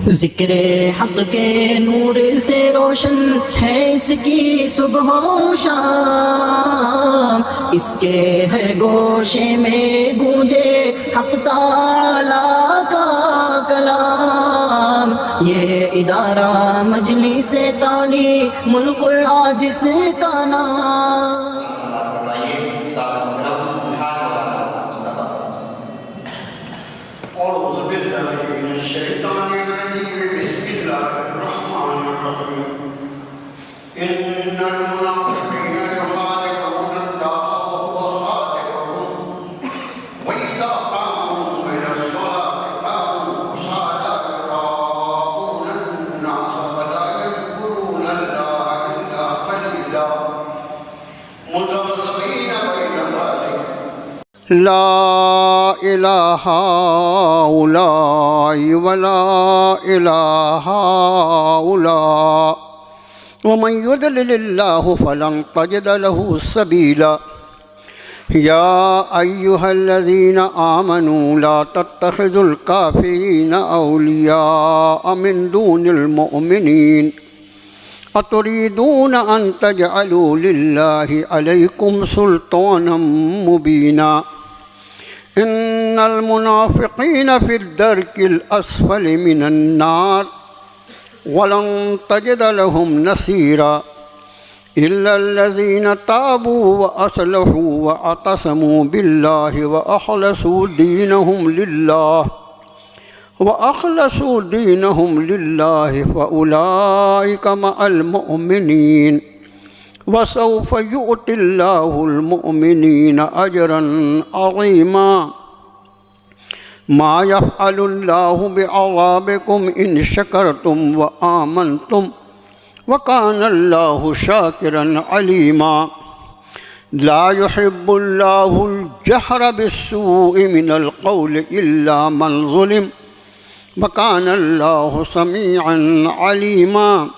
ذکر حق کے نور سے روشن ہے اس کی صبح و شام، اس کے ہر گوشے میں گونجے حق تعالیٰ کا کلام۔ یہ ادارہ مجلس تعلیم القرآن جس کا نام۔ أعوذ بالله من الشيطان الرجيم بسم الله الرحمن الرحيم إن المنافقين يخادعون الله وهو خادعهم وإذا قاموا إلى الصلاة قاموا كسالى يراءون الناس ولا يذكرون الله إلا قليلا مذبذبين بين ذلك لا إله هؤلاء ولا إله هؤلاء ومن يضلل الله فلن تجد له سبيلا يا أيها الذين آمنوا لا تتخذوا الكافرين أولياء من دون المؤمنين أتريدون أن تجعلوا لله عليكم سلطانا مبينا إن المنافقين في الدرك الأسفل من النار ولن تجد لهم نصيرا إلا الذين تابوا وأصلحوا واعتصموا بالله وأخلصوا دينهم لله فأولئك مع المؤمنين وسوف يؤتي الله المؤمنين أجرا عظيما ما يفعل الله بعذابكم إن شكرتم وآمنتم وكان الله شاكرا عليما لا يحب الله الجهر بالسوء من القول إلا من ظلم وكان الله سميعا عليما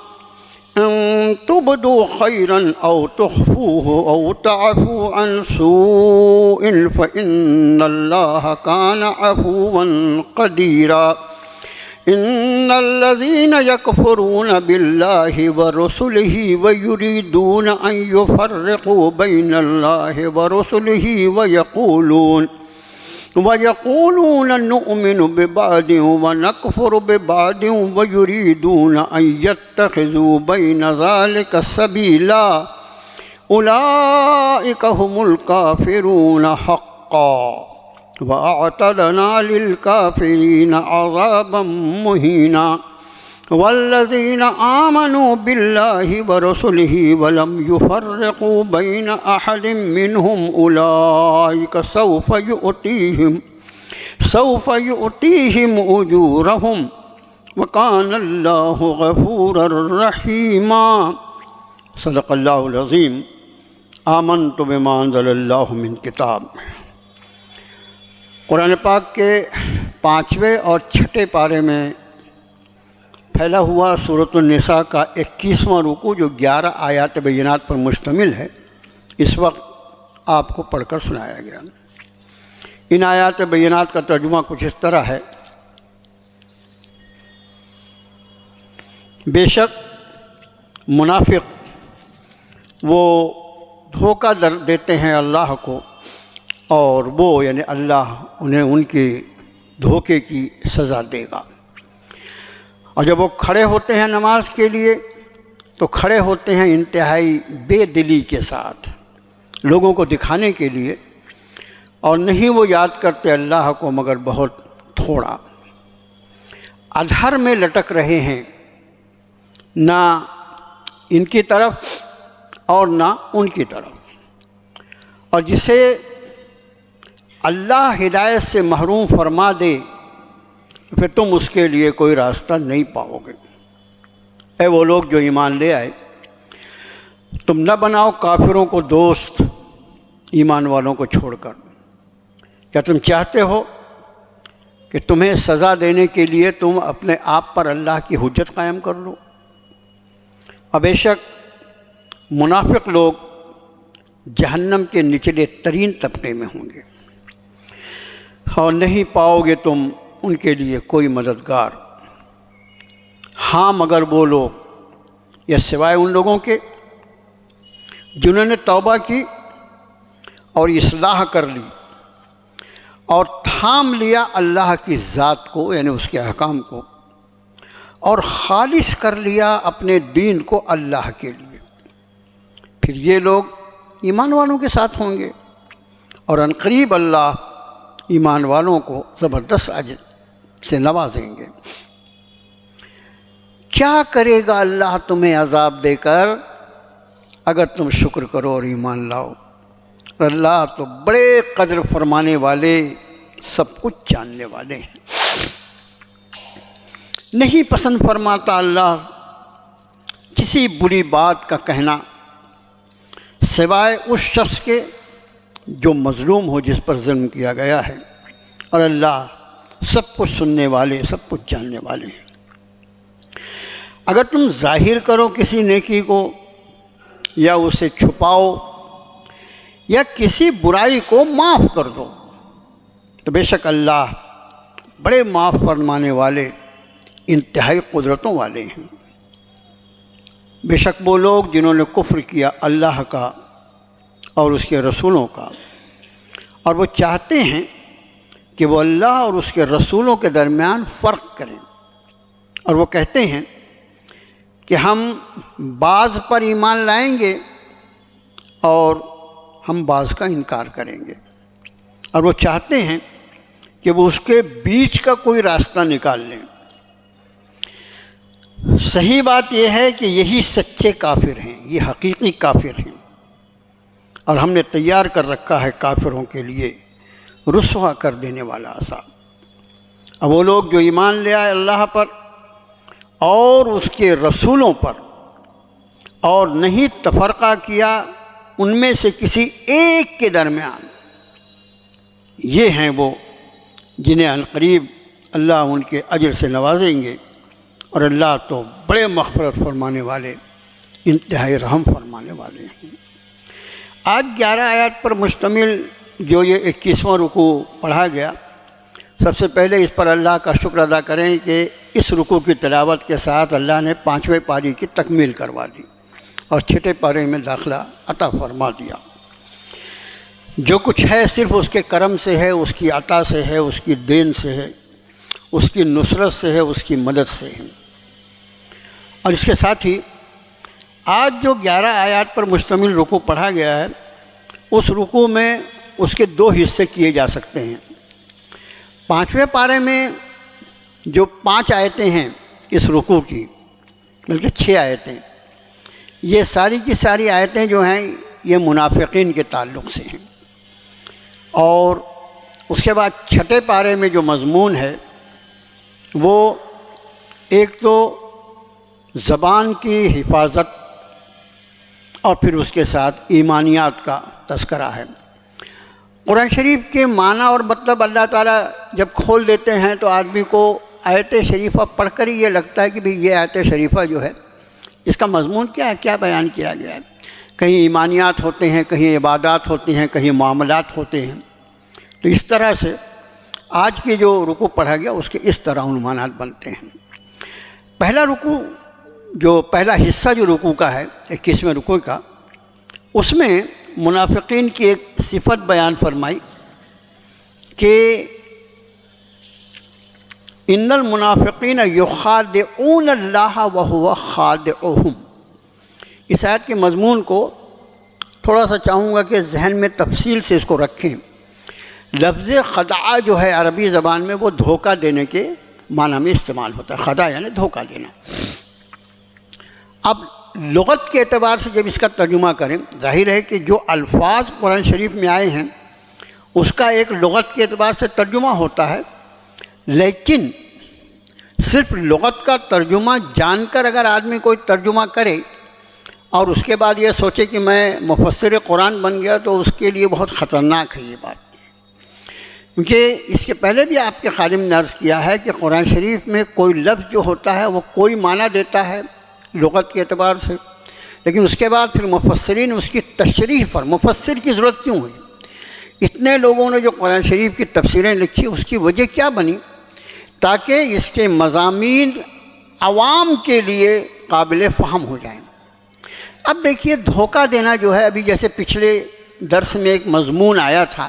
إن تبدوا خيرا أو تخفوه أو تعفوا عن سوء فإن الله كان عفوا قديرا إن الذين يكفرون بالله ورسله ويريدون أن يفرقوا بين الله ورسله ويقولون نؤمن ببعض ونكفر ببعض ويريدون أن يتخذوا بين ذلك سبيلا أولئك هم الكافرون حقا وأعتدنا للكافرين عذابا مهينا والذين آمنوا بالله ورسله ولم يفرقوا بين أحد منهم أولئك سوف يؤتيهم أجورهم وكان الله غفورا رحيما صدق الله العظيم آمنت بما أنزل الله من کتاب۔ قرآن پاک کے 5ویں اور 6ٹھے پارے میں پھیلا ہوا سورۃ النساء کا 21واں رکوع جو 11 آیات بینات پر مشتمل ہے، اس وقت آپ کو پڑھ کر سنایا گیا۔ ان آیات بینات کا ترجمہ کچھ اس طرح ہے: بے شک منافق وہ دھوکہ دیتے ہیں اللہ کو، اور وہ یعنی اللہ انہیں ان کے دھوکے کی سزا دے گا۔ اور جب وہ کھڑے ہوتے ہیں نماز کے لیے تو کھڑے ہوتے ہیں انتہائی بے دلی کے ساتھ، لوگوں کو دکھانے کے لیے، اور نہیں وہ یاد کرتے اللہ کو مگر بہت تھوڑا۔ ادھر میں لٹک رہے ہیں، نہ ان کی طرف اور نہ ان کی طرف۔ اور جسے اللہ ہدایت سے محروم فرما دے پھر تم اس کے لیے کوئی راستہ نہیں پاؤ گے۔ اے وہ لوگ جو ایمان لے آئے، تم نہ بناؤ کافروں کو دوست ایمان والوں کو چھوڑ کر۔ کیا تم چاہتے ہو کہ تمہیں سزا دینے کے لیے تم اپنے آپ پر اللہ کی حجت قائم کر لو؟ بے شک منافق لوگ جہنم کے نچلے ترین طبقے میں ہوں گے، اور نہیں پاؤ گے تم ان کے لیے کوئی مددگار۔ ہاں مگر وہ لوگ، یا سوائے ان لوگوں کے جنہوں نے توبہ کی اور اصلاح کر لی اور تھام لیا اللہ کی ذات کو، یعنی اس کے احکام کو، اور خالص کر لیا اپنے دین کو اللہ کے لیے، پھر یہ لوگ ایمان والوں کے ساتھ ہوں گے، اور عنقریب اللہ ایمان والوں کو زبردست اجر سے نوازیں گے۔ کیا کرے گا اللہ تمہیں عذاب دے کر اگر تم شکر کرو اور ایمان لاؤ؟ اللہ تو بڑے قدر فرمانے والے، سب کچھ جاننے والے ہیں۔ نہیں پسند فرماتا اللہ کسی بری بات کا کہنا سوائے اس شخص کے جو مظلوم ہو، جس پر ظلم کیا گیا ہے، اور اللہ سب کچھ سننے والے، سب کچھ جاننے والے ہیں۔ اگر تم ظاہر کرو کسی نیکی کو یا اسے چھپاؤ یا کسی برائی کو معاف کر دو تو بے شک اللہ بڑے معاف فرمانے والے، انتہائی قدرتوں والے ہیں۔ بے شک وہ لوگ جنہوں نے کفر کیا اللہ کا اور اس کے رسولوں کا، اور وہ چاہتے ہیں کہ وہ اللہ اور اس کے رسولوں کے درمیان فرق کریں، اور وہ کہتے ہیں کہ ہم بعض پر ایمان لائیں گے اور ہم بعض کا انکار کریں گے، اور وہ چاہتے ہیں کہ وہ اس کے بیچ کا کوئی راستہ نکال لیں۔ صحیح بات یہ ہے کہ یہی سچے کافر ہیں، یہ حقیقی کافر ہیں، اور ہم نے تیار کر رکھا ہے کافروں کے لیے رسوا کر دینے والا عذاب۔ اب وہ لوگ جو ایمان لے آئے اللہ پر اور اس کے رسولوں پر، اور نہیں تفرقہ کیا ان میں سے کسی ایک کے درمیان، یہ ہیں وہ جنہیں عنقریب اللہ ان کے اجر سے نوازیں گے، اور اللہ تو بڑے مغفرت فرمانے والے، انتہائی رحم فرمانے والے ہیں۔ آج 11 آیات پر مشتمل جو یہ 21واں رکوع پڑھا گیا، سب سے پہلے اس پر اللہ کا شکر ادا کریں کہ اس رکوع کی تلاوت کے ساتھ اللہ نے 5ویں پاری کی تکمیل کروا دی اور 6 پارے میں داخلہ عطا فرما دیا۔ جو کچھ ہے صرف اس کے کرم سے ہے، اس کی عطا سے ہے، اس کی دین سے ہے، اس کی نصرت سے ہے، اس کی مدد سے ہے۔ اور اس کے ساتھ ہی آج جو 11 آیات پر مشتمل رکوع پڑھا گیا ہے، اس رکوع میں اس کے 2 حصے کیے جا سکتے ہیں۔ 5ویں پارے میں جو 5 آیتیں ہیں اس رکوع کی، بلکہ 6 آیتیں، یہ ساری کی ساری آیتیں جو ہیں یہ منافقین کے تعلق سے ہیں، اور اس کے بعد 6 پارے میں جو مضمون ہے وہ ایک تو زبان کی حفاظت اور پھر اس کے ساتھ ایمانیات کا تذکرہ ہے۔ قرآن شریف کے معنی اور مطلب اللہ تعالیٰ جب کھول دیتے ہیں تو آدمی کو آیت شریفہ پڑھ کر ہی یہ لگتا ہے کہ بھئی یہ آیت شریفہ جو ہے اس کا مضمون کیا ہے، کیا بیان کیا گیا ہے۔ کہیں ایمانیات ہوتے ہیں، کہیں عبادات ہوتی ہیں، کہیں معاملات ہوتے ہیں۔ تو اس طرح سے آج کی جو رکوع پڑھا گیا اس کے اس طرح عنوانات بنتے ہیں۔ پہلا رکوع، جو پہلا حصہ جو رکوع کا ہے 21ویں رکوع کا، اس میں منافقین کی ایک صفت بیان فرمائی کہ ان المنافقین یخادعون اللہ وہو خادعہم۔ اس آیت کے مضمون کو تھوڑا سا چاہوں گا کہ ذہن میں تفصیل سے اس کو رکھیں۔ لفظ خدعہ جو ہے عربی زبان میں وہ دھوکہ دینے کے معنی میں استعمال ہوتا ہے۔ خدعہ یعنی دھوکہ دینا۔ اب لغت کے اعتبار سے جب اس کا ترجمہ کریں، ظاہر ہے کہ جو الفاظ قرآن شریف میں آئے ہیں اس کا ایک لغت کے اعتبار سے ترجمہ ہوتا ہے، لیکن صرف لغت کا ترجمہ جان کر اگر آدمی کوئی ترجمہ کرے اور اس کے بعد یہ سوچے کہ میں مفسر قرآن بن گیا تو اس کے لیے بہت خطرناک ہے یہ بات، کیونکہ اس کے پہلے بھی آپ کے خادم نے عرض کیا ہے کہ قرآن شریف میں کوئی لفظ جو ہوتا ہے وہ کوئی معنی دیتا ہے لغت کے اعتبار سے، لیکن اس کے بعد پھر مفسرین اس کی تشریح پر مفسر کی ضرورت کیوں ہوئی؟ اتنے لوگوں نے جو قرآن شریف کی تفسیریں لکھی اس کی وجہ کیا بنی؟ تاکہ اس کے مضامین عوام کے لیے قابل فہم ہو جائیں۔ اب دیکھیے دھوکہ دینا جو ہے، ابھی جیسے پچھلے درس میں ایک مضمون آیا تھا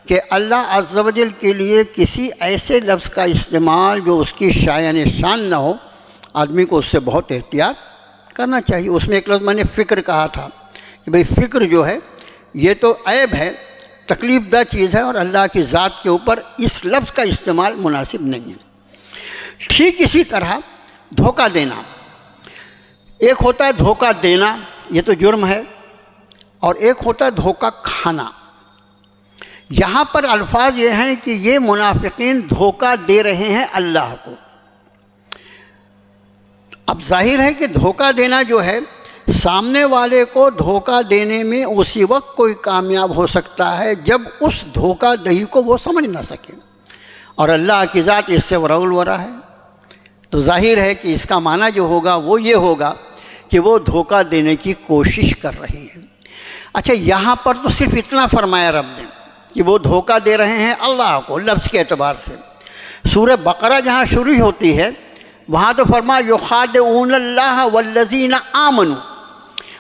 کہ اللہ عز و جل کے لیے کسی ایسے لفظ کا استعمال جو اس کی شایان شان نہ ہو، آدمی کو اس سے بہت احتیاط کرنا چاہیے۔ اس میں ایک لفظ میں نے فکر کہا تھا کہ بھئی فکر جو ہے یہ تو عیب ہے، تکلیف دہ چیز ہے، اور اللہ کی ذات کے اوپر اس لفظ کا استعمال مناسب نہیں ہے۔ ٹھیک اسی طرح دھوکہ دینا، ایک ہوتا ہے دھوکہ دینا، یہ تو جرم ہے، اور ایک ہوتا ہے دھوکہ کھانا۔ یہاں پر الفاظ یہ ہیں کہ یہ منافقین دھوکہ دے رہے ہیں اللہ کو۔ اب ظاہر ہے کہ دھوکہ دینا جو ہے، سامنے والے کو دھوکہ دینے میں اسی وقت کوئی کامیاب ہو سکتا ہے جب اس دھوکہ دہی کو وہ سمجھ نہ سکے، اور اللہ کی ذات اس سے ورا الورا ہے، تو ظاہر ہے کہ اس کا معنی جو ہوگا وہ یہ ہوگا کہ وہ دھوکہ دینے کی کوشش کر رہی ہے۔ اچھا، یہاں پر تو صرف اتنا فرمایا رب نے کہ وہ دھوکہ دے رہے ہیں اللہ کو لفظ کے اعتبار سے۔ سورہ بقرہ جہاں شروع ہوتی ہے وہاں تو فرمایا یخادعون اللہ والذین آمنوا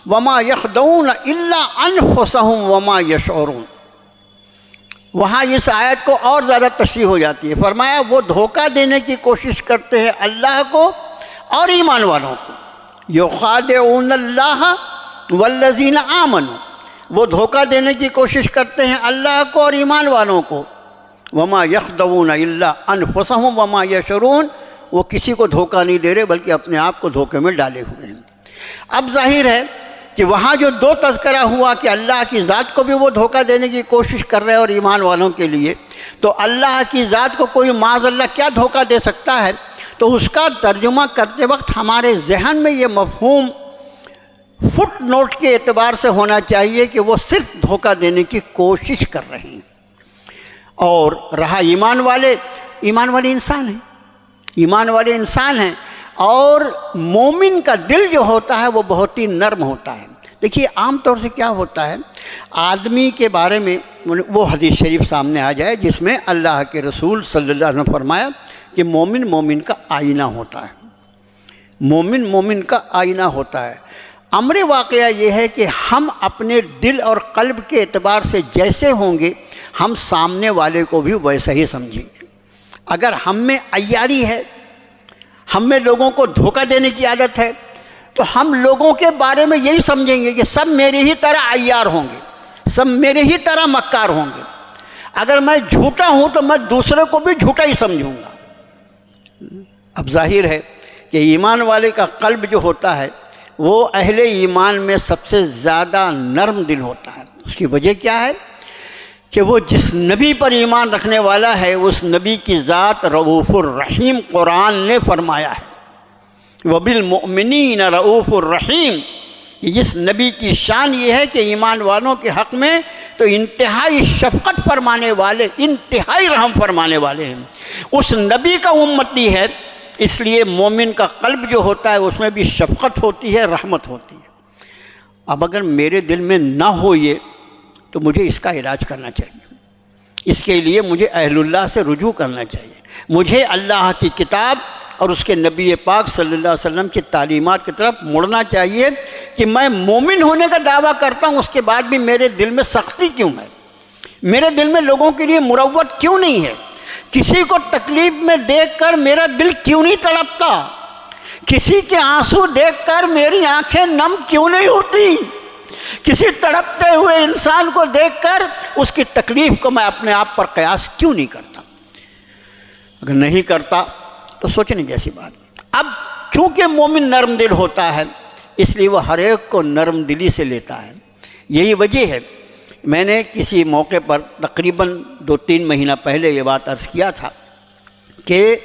وما یخدعون الا انفسهم وما یشعرون۔ وہاں اس آیت کو اور زیادہ تشریح ہو جاتی ہے، فرمایا وہ دھوکہ دینے کی کوشش کرتے ہیں اللہ کو اور ایمان والوں کو۔ یخادعون اللہ والذین آمنوا، وہ دھوکہ دینے کی کوشش کرتے ہیں اللہ کو اور ایمان والوں کو۔ وما یخدعون الا انفسهم وما یشعرون، وہ کسی کو دھوکہ نہیں دے رہے بلکہ اپنے آپ کو دھوکے میں ڈالے ہوئے ہیں۔ اب ظاہر ہے کہ وہاں جو دو تذکرہ ہوا کہ اللہ کی ذات کو بھی وہ دھوکہ دینے کی کوشش کر رہے ہیں اور ایمان والوں کے لیے، تو اللہ کی ذات کو کوئی معاذ اللہ کیا دھوکہ دے سکتا ہے؟ تو اس کا ترجمہ کرتے وقت ہمارے ذہن میں یہ مفہوم فٹ نوٹ کے اعتبار سے ہونا چاہیے کہ وہ صرف دھوکہ دینے کی کوشش کر رہے ہیں۔ اور رہا ایمان والے انسان ہیں، ایمان والے انسان ہیں، اور مومن کا دل جو ہوتا ہے وہ بہت ہی نرم ہوتا ہے۔ دیکھیے عام طور سے کیا ہوتا ہے، آدمی کے بارے میں وہ حدیث شریف سامنے آ جائے جس میں اللہ کے رسول صلی اللہ علیہ وسلم نے فرمایا کہ مومن کا آئینہ ہوتا ہے، مومن کا آئینہ ہوتا ہے۔ امر واقعہ یہ ہے کہ ہم اپنے دل اور قلب کے اعتبار سے جیسے ہوں گے ہم سامنے والے کو بھی ویسا ہی سمجھیں گے۔ اگر ہم میں عیاری ہے، ہم میں لوگوں کو دھوکہ دینے کی عادت ہے، تو ہم لوگوں کے بارے میں یہی سمجھیں گے کہ سب میری ہی طرح عیار ہوں گے، سب میرے ہی طرح مکار ہوں گے۔ اگر میں جھوٹا ہوں تو میں دوسرے کو بھی جھوٹا ہی سمجھوں گا۔ اب ظاہر ہے کہ ایمان والے کا قلب جو ہوتا ہے وہ اہل ایمان میں سب سے زیادہ نرم دل ہوتا ہے۔ اس کی وجہ کیا ہے کہ وہ جس نبی پر ایمان رکھنے والا ہے اس نبی کی ذات رؤوف الرحیم قرآن نے فرمایا ہے، وَبِالْمُؤْمِنِينَ رؤوف الرحیم۔ اس نبی کی شان یہ ہے کہ ایمان والوں کے حق میں تو انتہائی شفقت فرمانے والے، انتہائی رحم فرمانے والے ہیں۔ اس نبی کا امتی ہے، اس لیے مومن کا قلب جو ہوتا ہے اس میں بھی شفقت ہوتی ہے، رحمت ہوتی ہے۔ اب اگر میرے دل میں نہ ہو یہ، تو مجھے اس کا علاج کرنا چاہیے، اس کے لیے مجھے اہل اللہ سے رجوع کرنا چاہیے، مجھے اللہ کی کتاب اور اس کے نبی پاک صلی اللہ علیہ وسلم کی تعلیمات کی طرف مڑنا چاہیے کہ میں مومن ہونے کا دعویٰ کرتا ہوں، اس کے بعد بھی میرے دل میں سختی کیوں ہے، میرے دل میں لوگوں کے لیے مروت کیوں نہیں ہے، کسی کو تکلیف میں دیکھ کر میرا دل کیوں نہیں تڑپتا، کسی کے آنسو دیکھ کر میری آنکھیں نم کیوں نہیں ہوتی، کسی تڑپتے ہوئے انسان کو دیکھ کر اس کی تکلیف کو میں اپنے آپ پر قیاس کیوں نہیں کرتا۔ اگر نہیں کرتا تو سوچنے جیسی بات۔ اب چونکہ مومن نرم دل ہوتا ہے اس لیے وہ ہر ایک کو نرم دلی سے لیتا ہے۔ یہی وجہ ہے، میں نے کسی موقع پر تقریباً 2-3 مہینہ پہلے یہ بات عرض کیا تھا کہ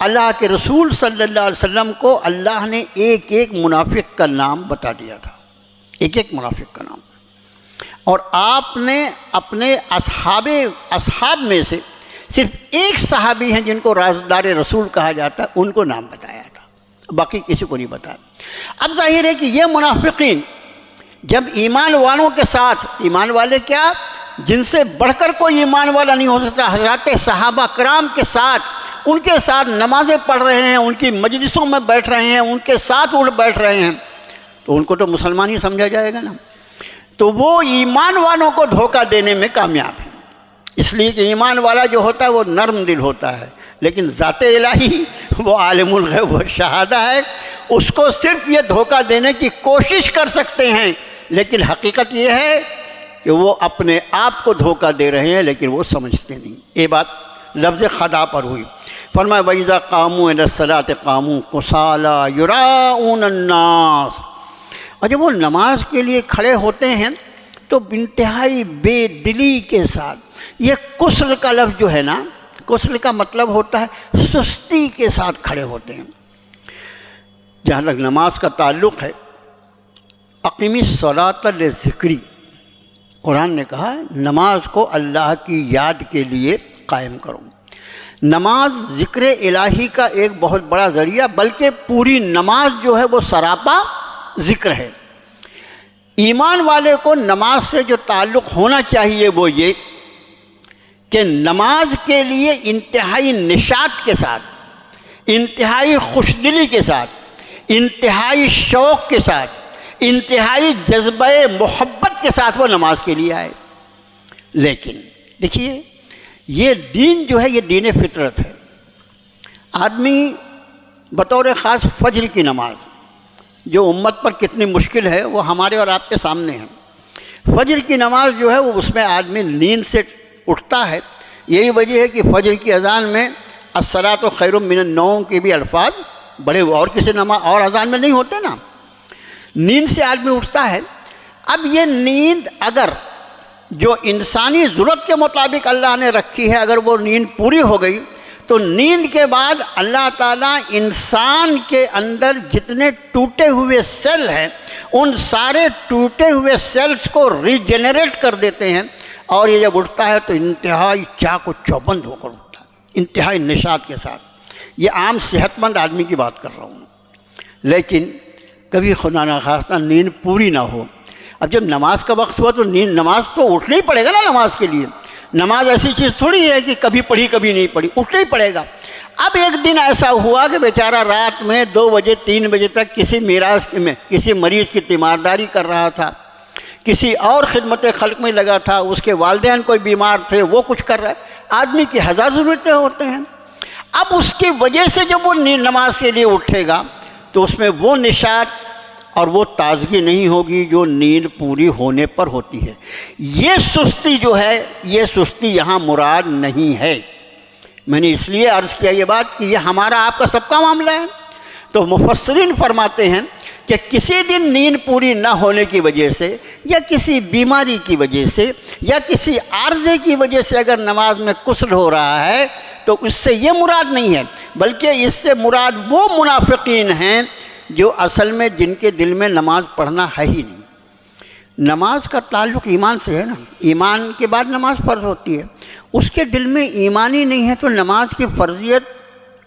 اللہ کے رسول صلی اللہ علیہ وسلم کو اللہ نے ایک ایک منافق کا نام بتا دیا تھا، ایک ایک منافق کا نام، اور آپ نے اپنے اصحاب میں سے صرف ایک صحابی ہیں جن کو رازدار رسول کہا جاتا ہے، ان کو نام بتایا تھا، باقی کسی کو نہیں بتایا۔ اب ظاہر ہے کہ یہ منافقین جب ایمان والوں کے ساتھ، ایمان والے کیا جن سے بڑھ کر کوئی ایمان والا نہیں ہو سکتا، حضرات صحابہ کرام کے ساتھ ان کے ساتھ نمازیں پڑھ رہے ہیں، ان کی مجلسوں میں بیٹھ رہے ہیں، ان کے ساتھ اٹھ بیٹھ رہے ہیں، تو ان کو تو مسلمان ہی سمجھا جائے گا نا۔ تو وہ ایمان والوں کو دھوکہ دینے میں کامیاب ہیں، اس لیے کہ ایمان والا جو ہوتا ہے وہ نرم دل ہوتا ہے، لیکن ذات الہی وہ عالم الغیب و شہادہ ہے، اس کو صرف یہ دھوکہ دینے کی کوشش کر سکتے ہیں، لیکن حقیقت یہ ہے کہ وہ اپنے آپ کو دھوکہ دے رہے ہیں، لیکن وہ سمجھتے نہیں۔ یہ بات لفظ خدا پر ہوئی۔ فرمایا وَإِذَا قَامُوا إِلَى الصَّلَاةِ قَامُوا كُسَالَىٰ يُرَاءُونَ النَّاسَ، اور جب وہ نماز کے لیے کھڑے ہوتے ہیں تو انتہائی بے دلی کے ساتھ، یہ کسل کا لفظ جو ہے نا، کسل کا مطلب ہوتا ہے سستی کے ساتھ کھڑے ہوتے ہیں۔ جہاں تک نماز کا تعلق ہے، اقیمی الصلاۃ لذکری، قرآن نے کہا نماز کو اللہ کی یاد کے لیے قائم کرو۔ نماز ذکر الہی کا ایک بہت بڑا ذریعہ، بلکہ پوری نماز جو ہے وہ سراپا ذکر ہے۔ ایمان والے کو نماز سے جو تعلق ہونا چاہیے وہ یہ کہ نماز کے لیے انتہائی نشاط کے ساتھ، انتہائی خوشدلی کے ساتھ، انتہائی شوق کے ساتھ، انتہائی جذبہ محبت کے ساتھ وہ نماز کے لیے آئے۔ لیکن دیکھیے یہ دین جو ہے یہ دین فطرت ہے۔ آدمی بطور خاص فجر کی نماز جو امت پر کتنی مشکل ہے وہ ہمارے اور آپ کے سامنے ہے۔ فجر کی نماز جو ہے وہ اس میں آدمی نیند سے اٹھتا ہے، یہی وجہ ہے کہ فجر کی اذان میں الصلاۃ خیر من النوم کے بھی الفاظ بڑے اور کسی نماز اور اذان میں نہیں ہوتے نا۔ نیند سے آدمی اٹھتا ہے۔ اب یہ نیند اگر جو انسانی ضرورت کے مطابق اللہ نے رکھی ہے، اگر وہ نیند پوری ہو گئی تو نیند کے بعد اللہ تعالیٰ انسان کے اندر جتنے ٹوٹے ہوئے سیل ہیں ان سارے ٹوٹے ہوئے سیلز کو ریجنریٹ کر دیتے ہیں، اور یہ جب اٹھتا ہے تو انتہائی چاق و چوبند ہو کر اٹھتا ہے، انتہائی نشاط کے ساتھ۔ یہ عام صحت مند آدمی کی بات کر رہا ہوں۔ لیکن کبھی خدا نخواستہ نیند پوری نہ ہو، اب جب نماز کا وقت ہوا تو نماز تو اٹھنا ہی پڑے گا نا نماز کے لیے۔ نماز ایسی چیز تھوڑی ہے کہ کبھی پڑھی کبھی نہیں پڑھی، اٹھنا ہی پڑے گا۔ اب ایک دن ایسا ہوا کہ بیچارہ رات میں 2 بجے 3 بجے تک کسی کسی مریض کی تیمارداری کر رہا تھا، کسی اور خدمت خلق میں لگا تھا، اس کے والدین کوئی بیمار تھے وہ کچھ کر رہا ہے۔ آدمی کی ہزار ضرورتیں ہوتے ہیں۔ اب اس کی وجہ سے جب وہ نماز کے لیے اٹھے گا تو اس میں وہ نشاط اور وہ تازگی نہیں ہوگی جو نیند پوری ہونے پر ہوتی ہے۔ یہ سستی جو ہے یہ سستی یہاں مراد نہیں ہے۔ میں نے اس لیے عرض کیا یہ بات کہ یہ ہمارا آپ کا سب کا معاملہ ہے۔ تو مفسرین فرماتے ہیں کہ کسی دن نیند پوری نہ ہونے کی وجہ سے یا کسی بیماری کی وجہ سے یا کسی عارضے کی وجہ سے اگر نماز میں کسل ہو رہا ہے تو اس سے یہ مراد نہیں ہے، بلکہ اس سے مراد وہ منافقین ہیں جو اصل میں جن کے دل میں نماز پڑھنا ہے ہی نہیں۔ نماز کا تعلق ایمان سے ہے نا، ایمان کے بعد نماز فرض ہوتی ہے۔ اس کے دل میں ایمان ہی نہیں ہے تو نماز کی فرضیت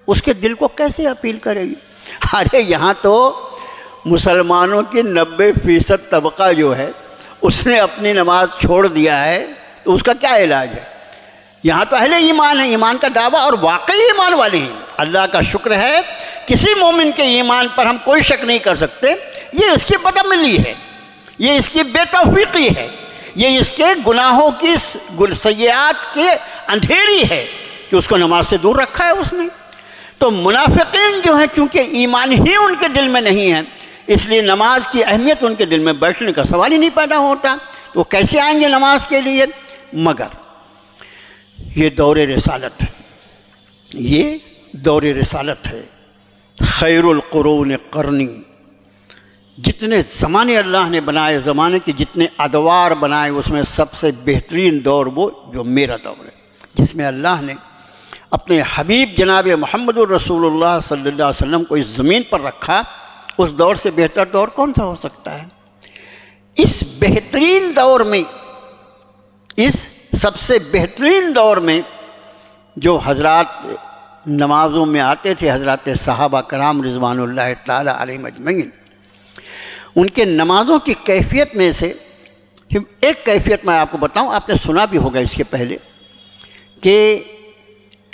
اس کے دل کو کیسے اپیل کرے گی؟ ارے یہاں تو مسلمانوں کی 90% طبقہ جو ہے اس نے اپنی نماز چھوڑ دیا ہے، تو اس کا کیا علاج ہے؟ یہاں تو اہل ایمان ہے، ایمان کا دعویٰ اور واقعی ایمان والے ہیں۔ اللہ کا شکر ہے کسی مومن کے ایمان پر ہم کوئی شک نہیں کر سکتے، یہ اس کی بدعملی ہے، یہ اس کی بے توفیقی ہے، یہ اس کے گناہوں کی سیئات کے اندھیری ہے کہ اس کو نماز سے دور رکھا ہے اس نے۔ تو منافقین جو ہیں چونکہ ایمان ہی ان کے دل میں نہیں ہے، اس لیے نماز کی اہمیت ان کے دل میں بیٹھنے کا سوال ہی نہیں پیدا ہوتا، تو وہ کیسے آئیں گے نماز کے لیے؟ مگر یہ دور رسالت ہے، یہ دور رسالت ہے۔ خیر القرون قرنی، جتنے زمانے اللہ نے بنائے، زمانے کے جتنے ادوار بنائے، اس میں سب سے بہترین دور وہ جو میرا دور ہے، جس میں اللہ نے اپنے حبیب جناب محمد الرسول اللہ صلی اللہ علیہ وسلم کو اس زمین پر رکھا۔ اس دور سے بہتر دور کون سا ہو سکتا ہے؟ اس بہترین دور میں، اس سب سے بہترین دور میں جو حضرات نمازوں میں آتے تھے، حضرات صحابہ کرام رضوان اللہ تعالی علیہم اجمعین، ان کے نمازوں کی کیفیت میں سے ایک کیفیت میں آپ کو بتاؤں، آپ نے سنا بھی ہوگا اس کے پہلے کہ